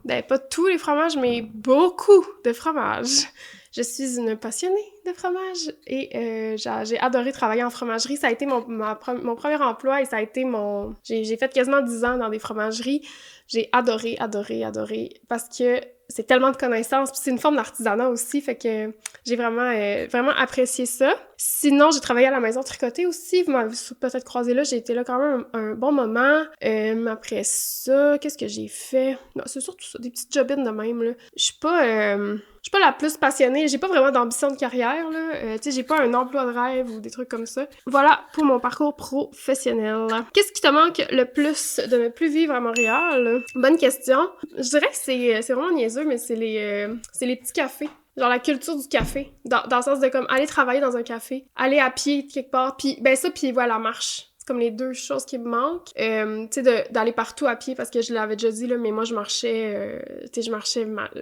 ben pas tous les fromages, mais beaucoup de fromages. Je suis une passionnée de fromage et j'ai adoré travailler en fromagerie. Ça a été mon premier emploi et ça a été J'ai fait quasiment 10 ans dans des fromageries. J'ai adoré parce que c'est tellement de connaissances, puis c'est une forme d'artisanat aussi, fait que j'ai vraiment apprécié ça. Sinon, j'ai travaillé à la maison tricotée aussi, vous m'avez peut-être croisé là, j'ai été là quand même un bon moment. Après ça, qu'est-ce que j'ai fait? Non, c'est surtout ça, des petites job-ins de même, là. Je suis pas la plus passionnée, j'ai pas vraiment d'ambition de carrière, là. Tu sais, j'ai pas un emploi de rêve ou des trucs comme ça. Voilà pour mon parcours professionnel. Qu'est-ce qui te manque le plus de ne plus vivre à Montréal? Bonne question. Je dirais que c'est vraiment niaiseux, mais c'est les petits cafés. Genre la culture du café, dans le sens de comme aller travailler dans un café, aller à pied quelque part, puis voilà, la marche. C'est comme les deux choses qui me manquent. Tu sais, d'aller partout à pied, parce que je l'avais déjà dit, là, mais moi, je marchais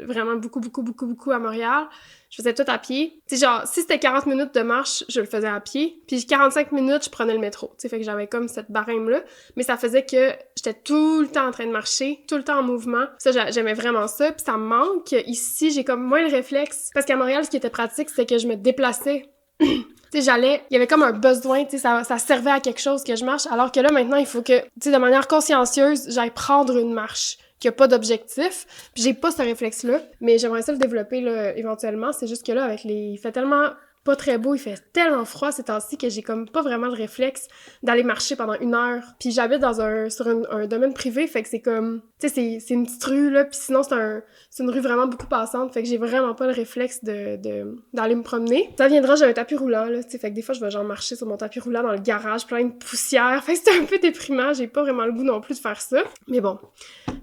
vraiment beaucoup à Montréal. Je faisais tout à pied. Tu sais, genre, si c'était 40 minutes de marche, je le faisais à pied. Puis 45 minutes, je prenais le métro. Tu sais, fait que j'avais comme cette barème-là. Mais ça faisait que j'étais tout le temps en train de marcher, tout le temps en mouvement. Ça, j'aimais vraiment ça. Puis ça me manque. Ici, j'ai comme moins le réflexe. Parce qu'à Montréal, ce qui était pratique, c'était que je me déplaçais. Tu sais, il y avait comme un besoin, tu sais, ça servait à quelque chose que je marche, alors que là, maintenant, il faut que, tu sais, de manière consciencieuse, j'aille prendre une marche, qu'il n'y a pas d'objectif, puis j'ai pas ce réflexe-là, mais j'aimerais ça le développer, là, éventuellement, c'est juste que là, il fait tellement pas très beau, il fait tellement froid ces temps-ci que j'ai comme pas vraiment le réflexe d'aller marcher pendant 1 heure. Puis j'habite sur un domaine privé, fait que c'est comme, tu sais, c'est une petite rue, là, puis sinon c'est une rue vraiment beaucoup passante, fait que j'ai vraiment pas le réflexe d'aller me promener. Ça viendra, j'ai un tapis roulant, là, tu sais, fait que des fois je vais genre marcher sur mon tapis roulant dans le garage, plein de poussière, fait que c'est un peu déprimant, j'ai pas vraiment le goût non plus de faire ça, mais bon.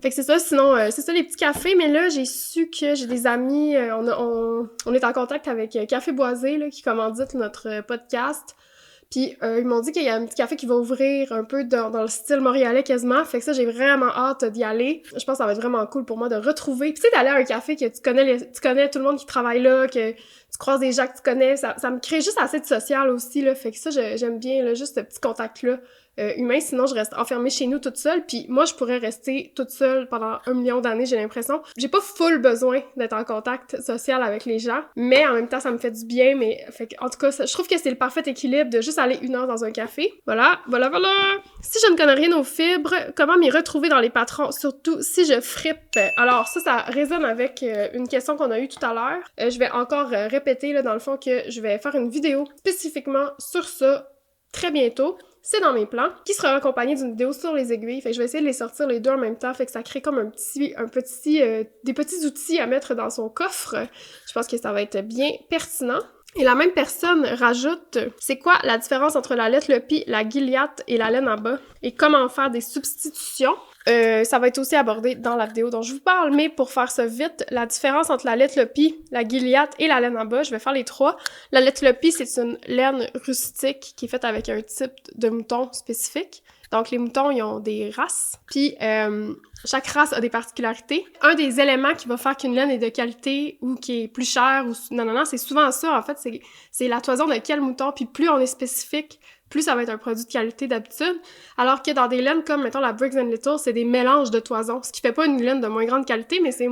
Fait que c'est ça, sinon, c'est ça les petits cafés, mais là, j'ai su que j'ai des amis, on est en contact avec Café Boisé, là, qui commandite notre podcast. Puis ils m'ont dit qu'il y a un petit café qui va ouvrir un peu dans le style montréalais quasiment. Fait que ça, j'ai vraiment hâte d'y aller. Je pense que ça va être vraiment cool pour moi de retrouver. Puis tu sais, d'aller à un café que tu connais tout le monde qui travaille là, que tu croises des gens que tu connais, ça me crée juste assez de social aussi, là. Fait que ça, j'aime bien, là, juste ce petit contact-là. Humain, sinon je reste enfermée chez nous toute seule, puis moi je pourrais rester toute seule pendant 1 million d'années, j'ai l'impression. J'ai pas full besoin d'être en contact social avec les gens, mais en même temps ça me fait du bien, mais fait que, en tout cas, je trouve que c'est le parfait équilibre de juste aller 1 heure dans un café. Voilà. Si je ne connais rien aux fibres, comment m'y retrouver dans les patrons, surtout si je frippe? Alors ça résonne avec une question qu'on a eue tout à l'heure. Je vais encore répéter là dans le fond que je vais faire une vidéo spécifiquement sur ça très bientôt. C'est dans mes plans, qui sera accompagné d'une vidéo sur les aiguilles. Fait que je vais essayer de les sortir les deux en même temps, fait que ça crée comme des petits outils à mettre dans son coffre. Je pense que ça va être bien pertinent. Et la même personne rajoute « C'est quoi la différence entre la lettre le pis, la Gilliatt et la laine en bas? Et comment faire des substitutions? » Ça va être aussi abordé dans la vidéo dont je vous parle, mais pour faire ça vite, la différence entre la lettre le pis, la Gilliatt et la laine en bas, je vais faire les trois. La lettre le pis, c'est une laine rustique qui est faite avec un type de mouton spécifique. Donc, les moutons, ils ont des races. Puis, chaque race a des particularités. Un des éléments qui va faire qu'une laine est de qualité ou qui est plus chère ou... Non, c'est souvent ça, en fait. C'est la toison de quel mouton. Puis, plus on est spécifique, plus ça va être un produit de qualité d'habitude. Alors que dans des laines comme, mettons, la Briggs & Little, c'est des mélanges de toisons. Ce qui fait pas une laine de moins grande qualité, mais c'est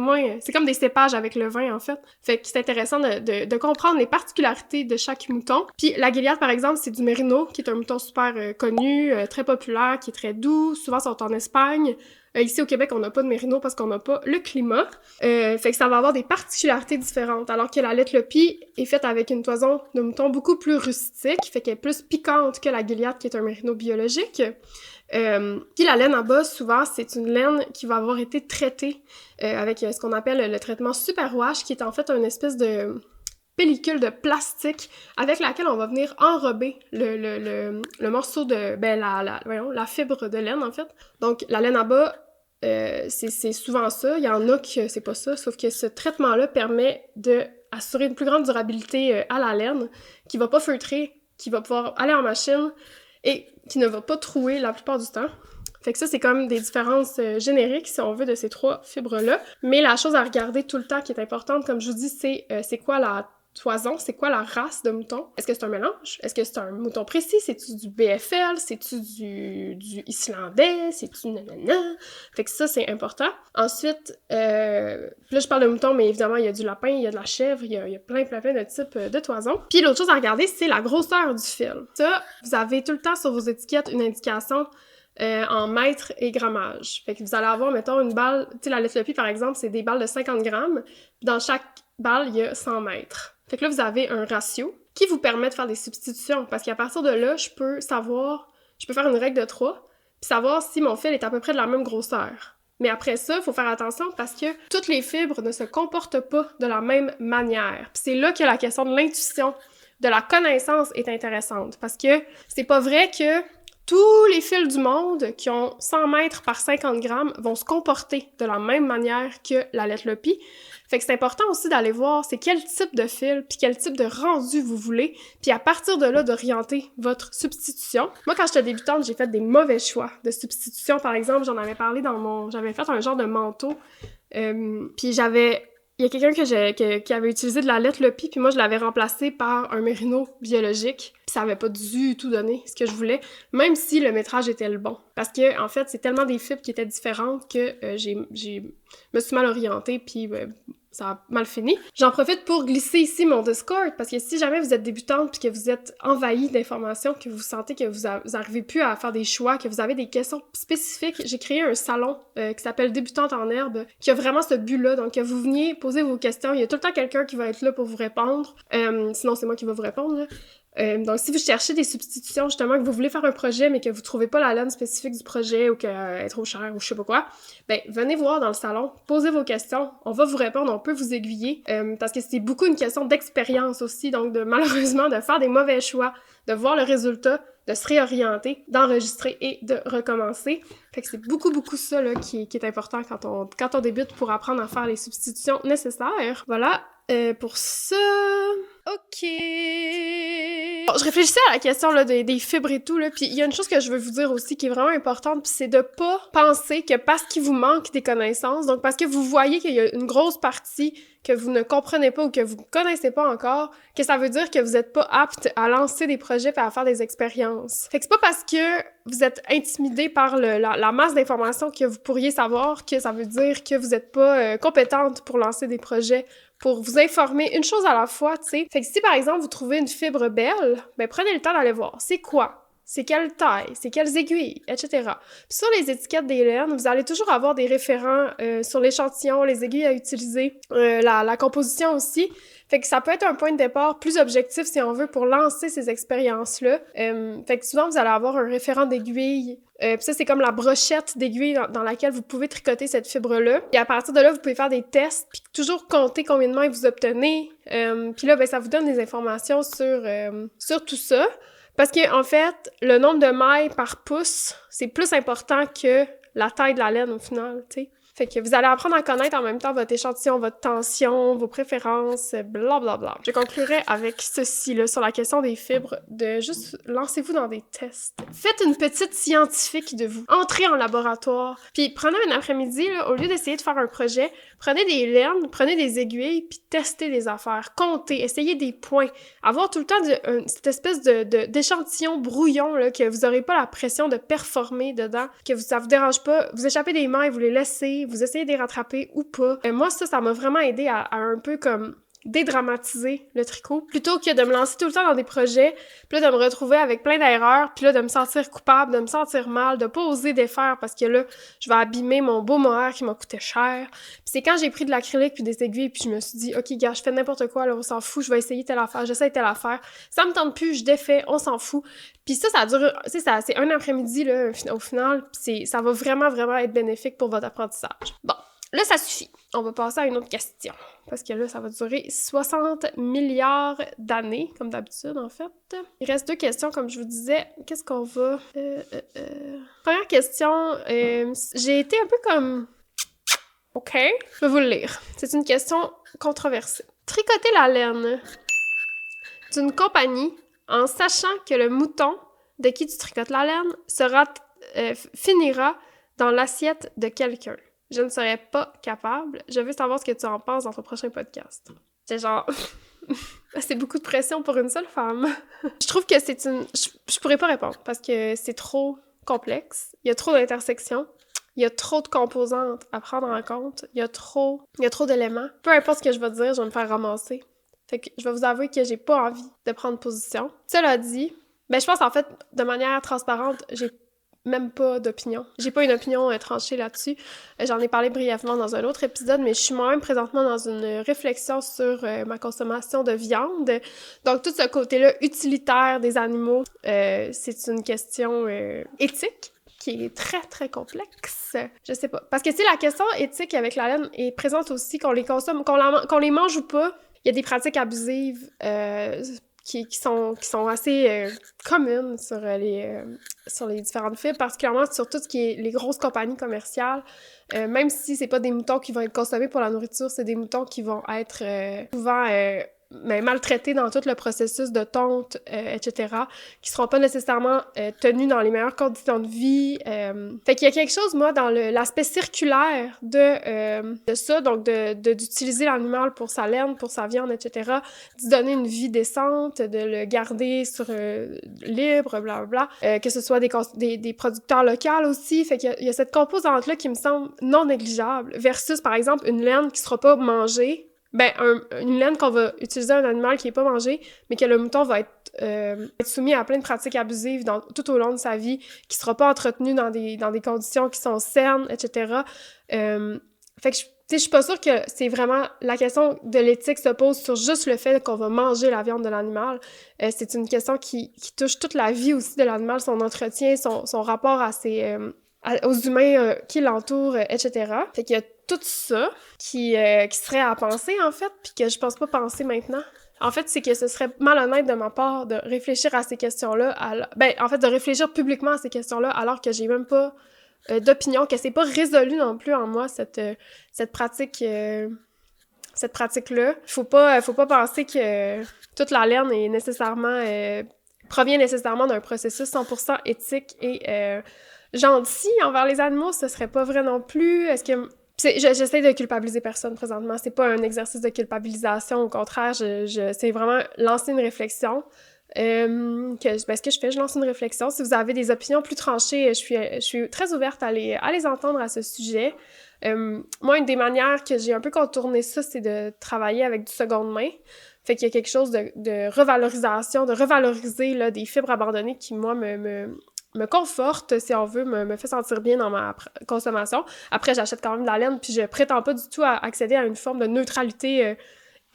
comme des cépages avec le vin, en fait. Fait que c'est intéressant de comprendre les particularités de chaque mouton. Puis la Gilliatt, par exemple, c'est du Merino, qui est un mouton super connu, très populaire, qui est très doux. Souvent, sont en Espagne. Ici, au Québec, on n'a pas de Merino parce qu'on n'a pas le climat. Fait que ça va avoir des particularités différentes. Alors que la lettre le pis est faite avec une toison de mouton beaucoup plus rustique, fait qu'elle est plus piquante que la Gilliatt, qui est un Merino biologique. Puis la laine en bas, souvent, c'est une laine qui va avoir été traitée avec ce qu'on appelle le traitement superwash, qui est en fait une espèce de pellicule de plastique avec laquelle on va venir enrober le morceau de... la fibre de laine, en fait. Donc, la laine en bas c'est souvent ça. Il y en a que c'est pas ça, sauf que ce traitement-là permet d'assurer une plus grande durabilité à la laine, qui va pas feutrer, qui va pouvoir aller en machine et qui ne va pas trouer la plupart du temps. Fait que ça, c'est comme des différences génériques, si on veut, de ces 3 fibres-là. Mais la chose à regarder tout le temps qui est importante, comme je vous dis, c'est quoi la toison, c'est quoi la race de mouton? Est-ce que c'est un mélange? Est-ce que c'est un mouton précis? C'est-tu du BFL? C'est-tu du islandais? C'est-tu nanana? Fait que ça, c'est important. Ensuite, là, je parle de mouton, mais évidemment, il y a du lapin, il y a de la chèvre, il y a plein de types de toisons. Puis l'autre chose à regarder, c'est la grosseur du fil. Ça, vous avez tout le temps sur vos étiquettes une indication en mètres et grammage. Fait que vous allez avoir, mettons, une balle, tu sais, la Let-Luppy, par exemple, c'est des balles de 50 grammes. Puis dans chaque balle, il y a 100 mètres. Fait que là, vous avez un ratio qui vous permet de faire des substitutions. Parce qu'à partir de là, je peux faire une règle de 3, puis savoir si mon fil est à peu près de la même grosseur. Mais après ça, il faut faire attention parce que toutes les fibres ne se comportent pas de la même manière. Puis c'est là que la question de l'intuition, de la connaissance est intéressante. Parce que c'est pas vrai que tous les fils du monde qui ont 100 mètres par 50 grammes vont se comporter de la même manière que la Let-Luppy. Fait que c'est important aussi d'aller voir c'est quel type de fil puis quel type de rendu vous voulez, puis à partir de là, d'orienter votre substitution. Moi, quand j'étais débutante, j'ai fait des mauvais choix de substitution. Par exemple, j'en avais parlé j'avais fait un genre de manteau, puis il y a quelqu'un qui avait utilisé de la Let-Luppy, puis moi, je l'avais remplacé par un mérino biologique, puis ça avait pas du tout donné ce que je voulais, même si le métrage était le bon. Parce que, en fait, c'est tellement des fibres qui étaient différentes que me suis mal orientée, puis ça a mal fini. J'en profite pour glisser ici mon Discord, parce que si jamais vous êtes débutante puis que vous êtes envahi d'informations, que vous sentez que vous arrivez plus à faire des choix, que vous avez des questions spécifiques, j'ai créé un salon qui s'appelle Débutante en herbe, qui a vraiment ce but-là. Donc, que vous veniez poser vos questions, il y a tout le temps quelqu'un qui va être là pour vous répondre. Sinon, c'est moi qui vais vous répondre, là. Donc, si vous cherchez des substitutions, justement, que vous voulez faire un projet, mais que vous trouvez pas la laine spécifique du projet ou qu'elle est trop chère ou je sais pas quoi, ben, venez voir dans le salon, posez vos questions, on va vous répondre, on peut vous aiguiller, parce que c'est beaucoup une question d'expérience aussi, donc malheureusement, de faire des mauvais choix, de voir le résultat, de se réorienter, d'enregistrer et de recommencer. Fait que c'est beaucoup ça, là, qui est important quand on débute pour apprendre à faire les substitutions nécessaires. Voilà, pour ça... OK. Bon, je réfléchissais à la question là, des fibres et tout, là, puis il y a une chose que je veux vous dire aussi qui est vraiment importante, puis c'est de pas penser que parce qu'il vous manque des connaissances, donc parce que vous voyez qu'il y a une grosse partie que vous ne comprenez pas ou que vous ne connaissez pas encore, que ça veut dire que vous n'êtes pas apte à lancer des projets et à faire des expériences. Fait que c'est pas parce que vous êtes intimidé par la masse d'informations que vous pourriez savoir que ça veut dire que vous n'êtes pas compétente pour lancer des projets, pour vous informer une chose à la fois, tu sais. Fait que si, par exemple, vous trouvez une fibre belle, ben prenez le temps d'aller voir. C'est quoi? C'est quelle taille? C'est quelles aiguilles? Etc. Puis sur les étiquettes des laines, vous allez toujours avoir des référents sur l'échantillon, les aiguilles à utiliser, la composition aussi. Fait que ça peut être un point de départ plus objectif, si on veut, pour lancer ces expériences-là. Fait que souvent, vous allez avoir un référent d'aiguille. Puis ça, c'est comme la brochette d'aiguille dans laquelle vous pouvez tricoter cette fibre-là. Et à partir de là, vous pouvez faire des tests, puis toujours compter combien de mailles vous obtenez. Puis là, ben, ça vous donne des informations sur tout ça. Parce que en fait, le nombre de mailles par pouce, c'est plus important que la taille de la laine au final, tu sais. Fait que vous allez apprendre à connaître en même temps votre échantillon, votre tension, vos préférences, blablabla. Je conclurai avec ceci, là, sur la question des fibres, de juste lancez-vous dans des tests. Faites une petite scientifique de vous. Entrez en laboratoire. Puis prenez un après-midi, là, au lieu d'essayer de faire un projet, prenez des laines, prenez des aiguilles, puis testez des affaires. Comptez, essayez des points. Avoir tout le temps cette espèce d'échantillon brouillon, là, que vous n'aurez pas la pression de performer dedans, que ça vous dérange pas. Vous échappez des mains et vous les laissez, vous essayez de les rattraper ou pas. Moi, ça m'a vraiment aidé à un peu comme dédramatiser le tricot, plutôt que de me lancer tout le temps dans des projets, puis là, de me retrouver avec plein d'erreurs, puis là, de me sentir coupable, de me sentir mal, de pas oser défaire parce que là, je vais abîmer mon beau mohair qui m'a coûté cher. Puis c'est quand j'ai pris de l'acrylique puis des aiguilles, puis je me suis dit, OK, gars, je fais n'importe quoi, là, on s'en fout, je vais essayer telle affaire, j'essaie telle affaire, ça me tente plus, je défais, on s'en fout. Puis ça dure, tu sais, c'est un après-midi, là, au final, puis ça va vraiment, vraiment être bénéfique pour votre apprentissage. Bon. Là, ça suffit. On va passer à une autre question. Parce que là, ça va durer 60 milliards d'années, comme d'habitude, en fait. Il reste 2 questions, comme je vous disais. Qu'est-ce qu'on va... Première question, j'ai été un peu comme... OK, je vais vous le lire. C'est une question controversée. Tricoter la laine d'une compagnie en sachant que le mouton de qui tu tricotes la laine finira dans l'assiette de quelqu'un. Je ne serais pas capable. Je veux savoir ce que tu en penses dans ton prochain podcast. C'est genre... c'est beaucoup de pression pour une seule femme. Je trouve que c'est une... Je pourrais pas répondre parce que c'est trop complexe. Il y a trop d'intersections. Il y a trop de composantes à prendre en compte. Il y a trop d'éléments. Peu importe ce que je vais dire, je vais me faire ramasser. Fait que je vais vous avouer que j'ai pas envie de prendre position. Cela dit, je pense en fait, de manière transparente, j'ai même pas d'opinion. J'ai pas une opinion tranchée là-dessus. J'en ai parlé brièvement dans un autre épisode, mais je suis moi-même présentement dans une réflexion sur ma consommation de viande. Donc, tout ce côté-là utilitaire des animaux, c'est une question éthique qui est très, très complexe. Je sais pas. Parce que, tu sais, la question éthique avec la laine est présente aussi, qu'on les consomme, qu'on les mange ou pas. Il y a des pratiques abusives qui sont assez communes sur les différentes fibres, particulièrement sur tout ce qui est les grosses compagnies commerciales. Même si c'est pas des moutons qui vont être consommés pour la nourriture, c'est des moutons qui vont être souvent maltraités dans tout le processus de tonte, etc., qui seront pas nécessairement tenus dans les meilleures conditions de vie. Fait qu'il y a quelque chose, moi, dans l'aspect circulaire de ça, donc d'utiliser l'animal pour sa laine, pour sa viande, etc., d'y donner une vie décente, de le garder libre, blablabla, que ce soit des producteurs locaux aussi. Fait qu'il y a cette composante-là qui me semble non négligeable, versus, par exemple, une laine qui sera pas mangée. Une laine qu'on va utiliser à un animal qui n'est pas mangé, mais que le mouton va être soumis à plein de pratiques abusives tout au long de sa vie, qui ne sera pas entretenu dans des conditions qui sont saines, etc. Fait que je suis pas sûre que c'est vraiment... La question de l'éthique se pose sur juste le fait qu'on va manger la viande de l'animal. C'est une question qui touche toute la vie aussi de l'animal, son entretien, son rapport aux humains qui l'entourent, etc. Fait qu'il y a tout ça qui serait à penser, en fait, puis que je pense pas penser maintenant. En fait, c'est que ce serait malhonnête de ma part de réfléchir à ces questions-là, en fait, de réfléchir publiquement à ces questions-là, alors que j'ai même pas d'opinion, que c'est pas résolu non plus en moi, cette pratique-là. Faut pas penser que toute la laine est nécessairement... provient nécessairement d'un processus 100% éthique et gentil envers les animaux, ce serait pas vrai non plus. Est-ce que... J'essaie de culpabiliser personne présentement. C'est pas un exercice de culpabilisation. Au contraire, c'est vraiment lancer une réflexion. Ce que je fais, je lance une réflexion. Si vous avez des opinions plus tranchées, je suis très ouverte à les entendre à ce sujet. Moi, une des manières que j'ai un peu contourné ça, c'est de travailler avec du seconde main. Fait qu'il y a quelque chose de revalorisation, de revaloriser là, des fibres abandonnées qui, moi, me conforte, si on veut, me fait sentir bien dans ma consommation. Après, j'achète quand même de la laine, puis je prétends pas du tout à accéder à une forme de neutralité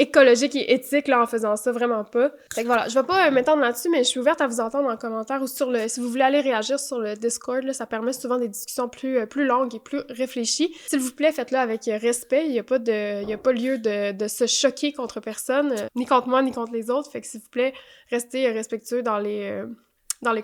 écologique et éthique là, en faisant ça, vraiment pas. Fait que voilà, je vais pas m'étendre là-dessus, mais je suis ouverte à vous entendre en commentaire ou si vous voulez aller réagir sur le Discord, là, ça permet souvent des discussions plus longues et plus réfléchies. S'il vous plaît, faites-le avec respect, il y a pas lieu de se choquer contre personne, ni contre moi, ni contre les autres, fait que s'il vous plaît, restez respectueux dans les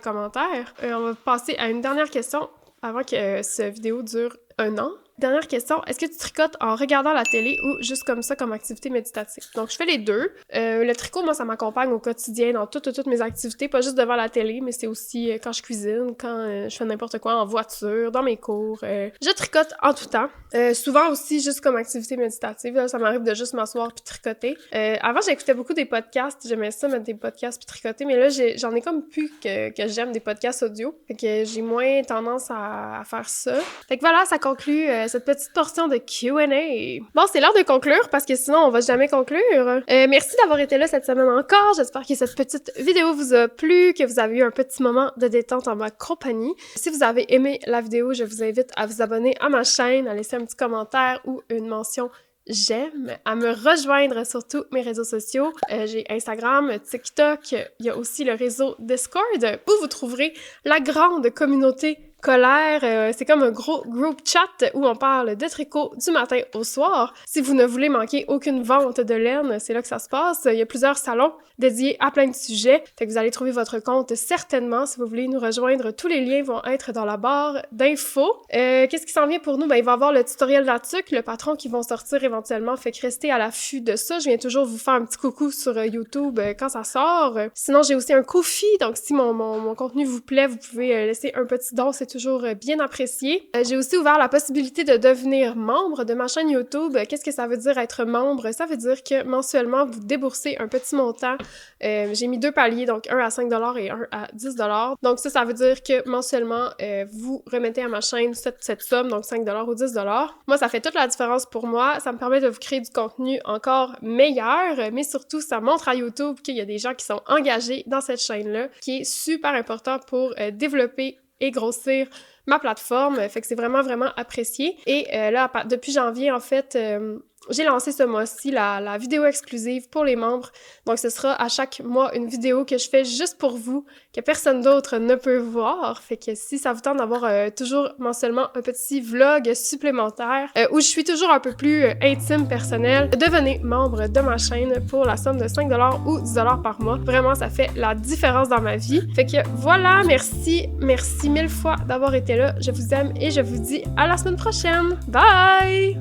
commentaires. On va passer à une dernière question avant que cette vidéo dure 1 an. Dernière question, est-ce que tu tricotes en regardant la télé ou juste comme ça, comme activité méditative? Donc, je fais les deux. Le tricot, moi, ça m'accompagne au quotidien dans toutes mes activités, pas juste devant la télé, mais c'est aussi quand je cuisine, quand je fais n'importe quoi en voiture, dans mes cours. Je tricote en tout temps. Souvent aussi, juste comme activité méditative, là, ça m'arrive de juste m'asseoir puis tricoter. Avant, j'écoutais beaucoup des podcasts, j'aimais ça, mettre des podcasts puis tricoter, mais là, j'en ai comme plus que j'aime des podcasts audio. Fait que j'ai moins tendance à faire ça. Fait que voilà, ça conclut cette petite portion de Q&A. Bon, c'est l'heure de conclure, parce que sinon, on va jamais conclure. Merci d'avoir été là cette semaine encore. J'espère que cette petite vidéo vous a plu, que vous avez eu un petit moment de détente en ma compagnie. Si vous avez aimé la vidéo, je vous invite à vous abonner à ma chaîne, à laisser un petit commentaire ou une mention j'aime, à me rejoindre sur tous mes réseaux sociaux. J'ai Instagram, TikTok, il y a aussi le réseau Discord, où vous trouverez la grande communauté Colère, c'est comme un gros group chat où on parle de tricot du matin au soir. Si vous ne voulez manquer aucune vente de laine, c'est là que ça se passe. Il y a plusieurs salons dédiés à plein de sujets. Fait que vous allez trouver votre compte certainement. Si vous voulez nous rejoindre, tous les liens vont être dans la barre d'infos. Qu'est-ce qui s'en vient pour nous? Ben, il va y avoir le tutoriel d'Atuc, le patron qui vont sortir éventuellement. Fait que restez à l'affût de ça. Je viens toujours vous faire un petit coucou sur YouTube quand ça sort. Sinon, j'ai aussi un Ko-fi. Donc, si mon contenu vous plaît, vous pouvez laisser un petit don. C'est toujours bien apprécié. J'ai aussi ouvert la possibilité de devenir membre de ma chaîne YouTube. Qu'est-ce que ça veut dire être membre? Ça veut dire que mensuellement, vous déboursez un petit montant. J'ai mis 2 paliers, donc un à 5$ et un à 10$. Donc ça veut dire que mensuellement, vous remettez à ma chaîne cette somme, donc 5$ ou 10$. Moi, ça fait toute la différence pour moi. Ça me permet de vous créer du contenu encore meilleur, mais surtout, ça montre à YouTube qu'il y a des gens qui sont engagés dans cette chaîne-là, qui est super important pour développer et grossir ma plateforme. Fait que c'est vraiment, vraiment apprécié. Et là, depuis janvier, en fait, j'ai lancé ce mois-ci la vidéo exclusive pour les membres. Donc, ce sera à chaque mois une vidéo que je fais juste pour vous, que personne d'autre ne peut voir. Fait que si ça vous tente d'avoir toujours mensuellement un petit vlog supplémentaire où je suis toujours un peu plus intime, personnelle, devenez membre de ma chaîne pour la somme de 5$ ou 10$ par mois. Vraiment, ça fait la différence dans ma vie. Fait que voilà, merci 1000 fois d'avoir été là. Je vous aime et je vous dis à la semaine prochaine. Bye!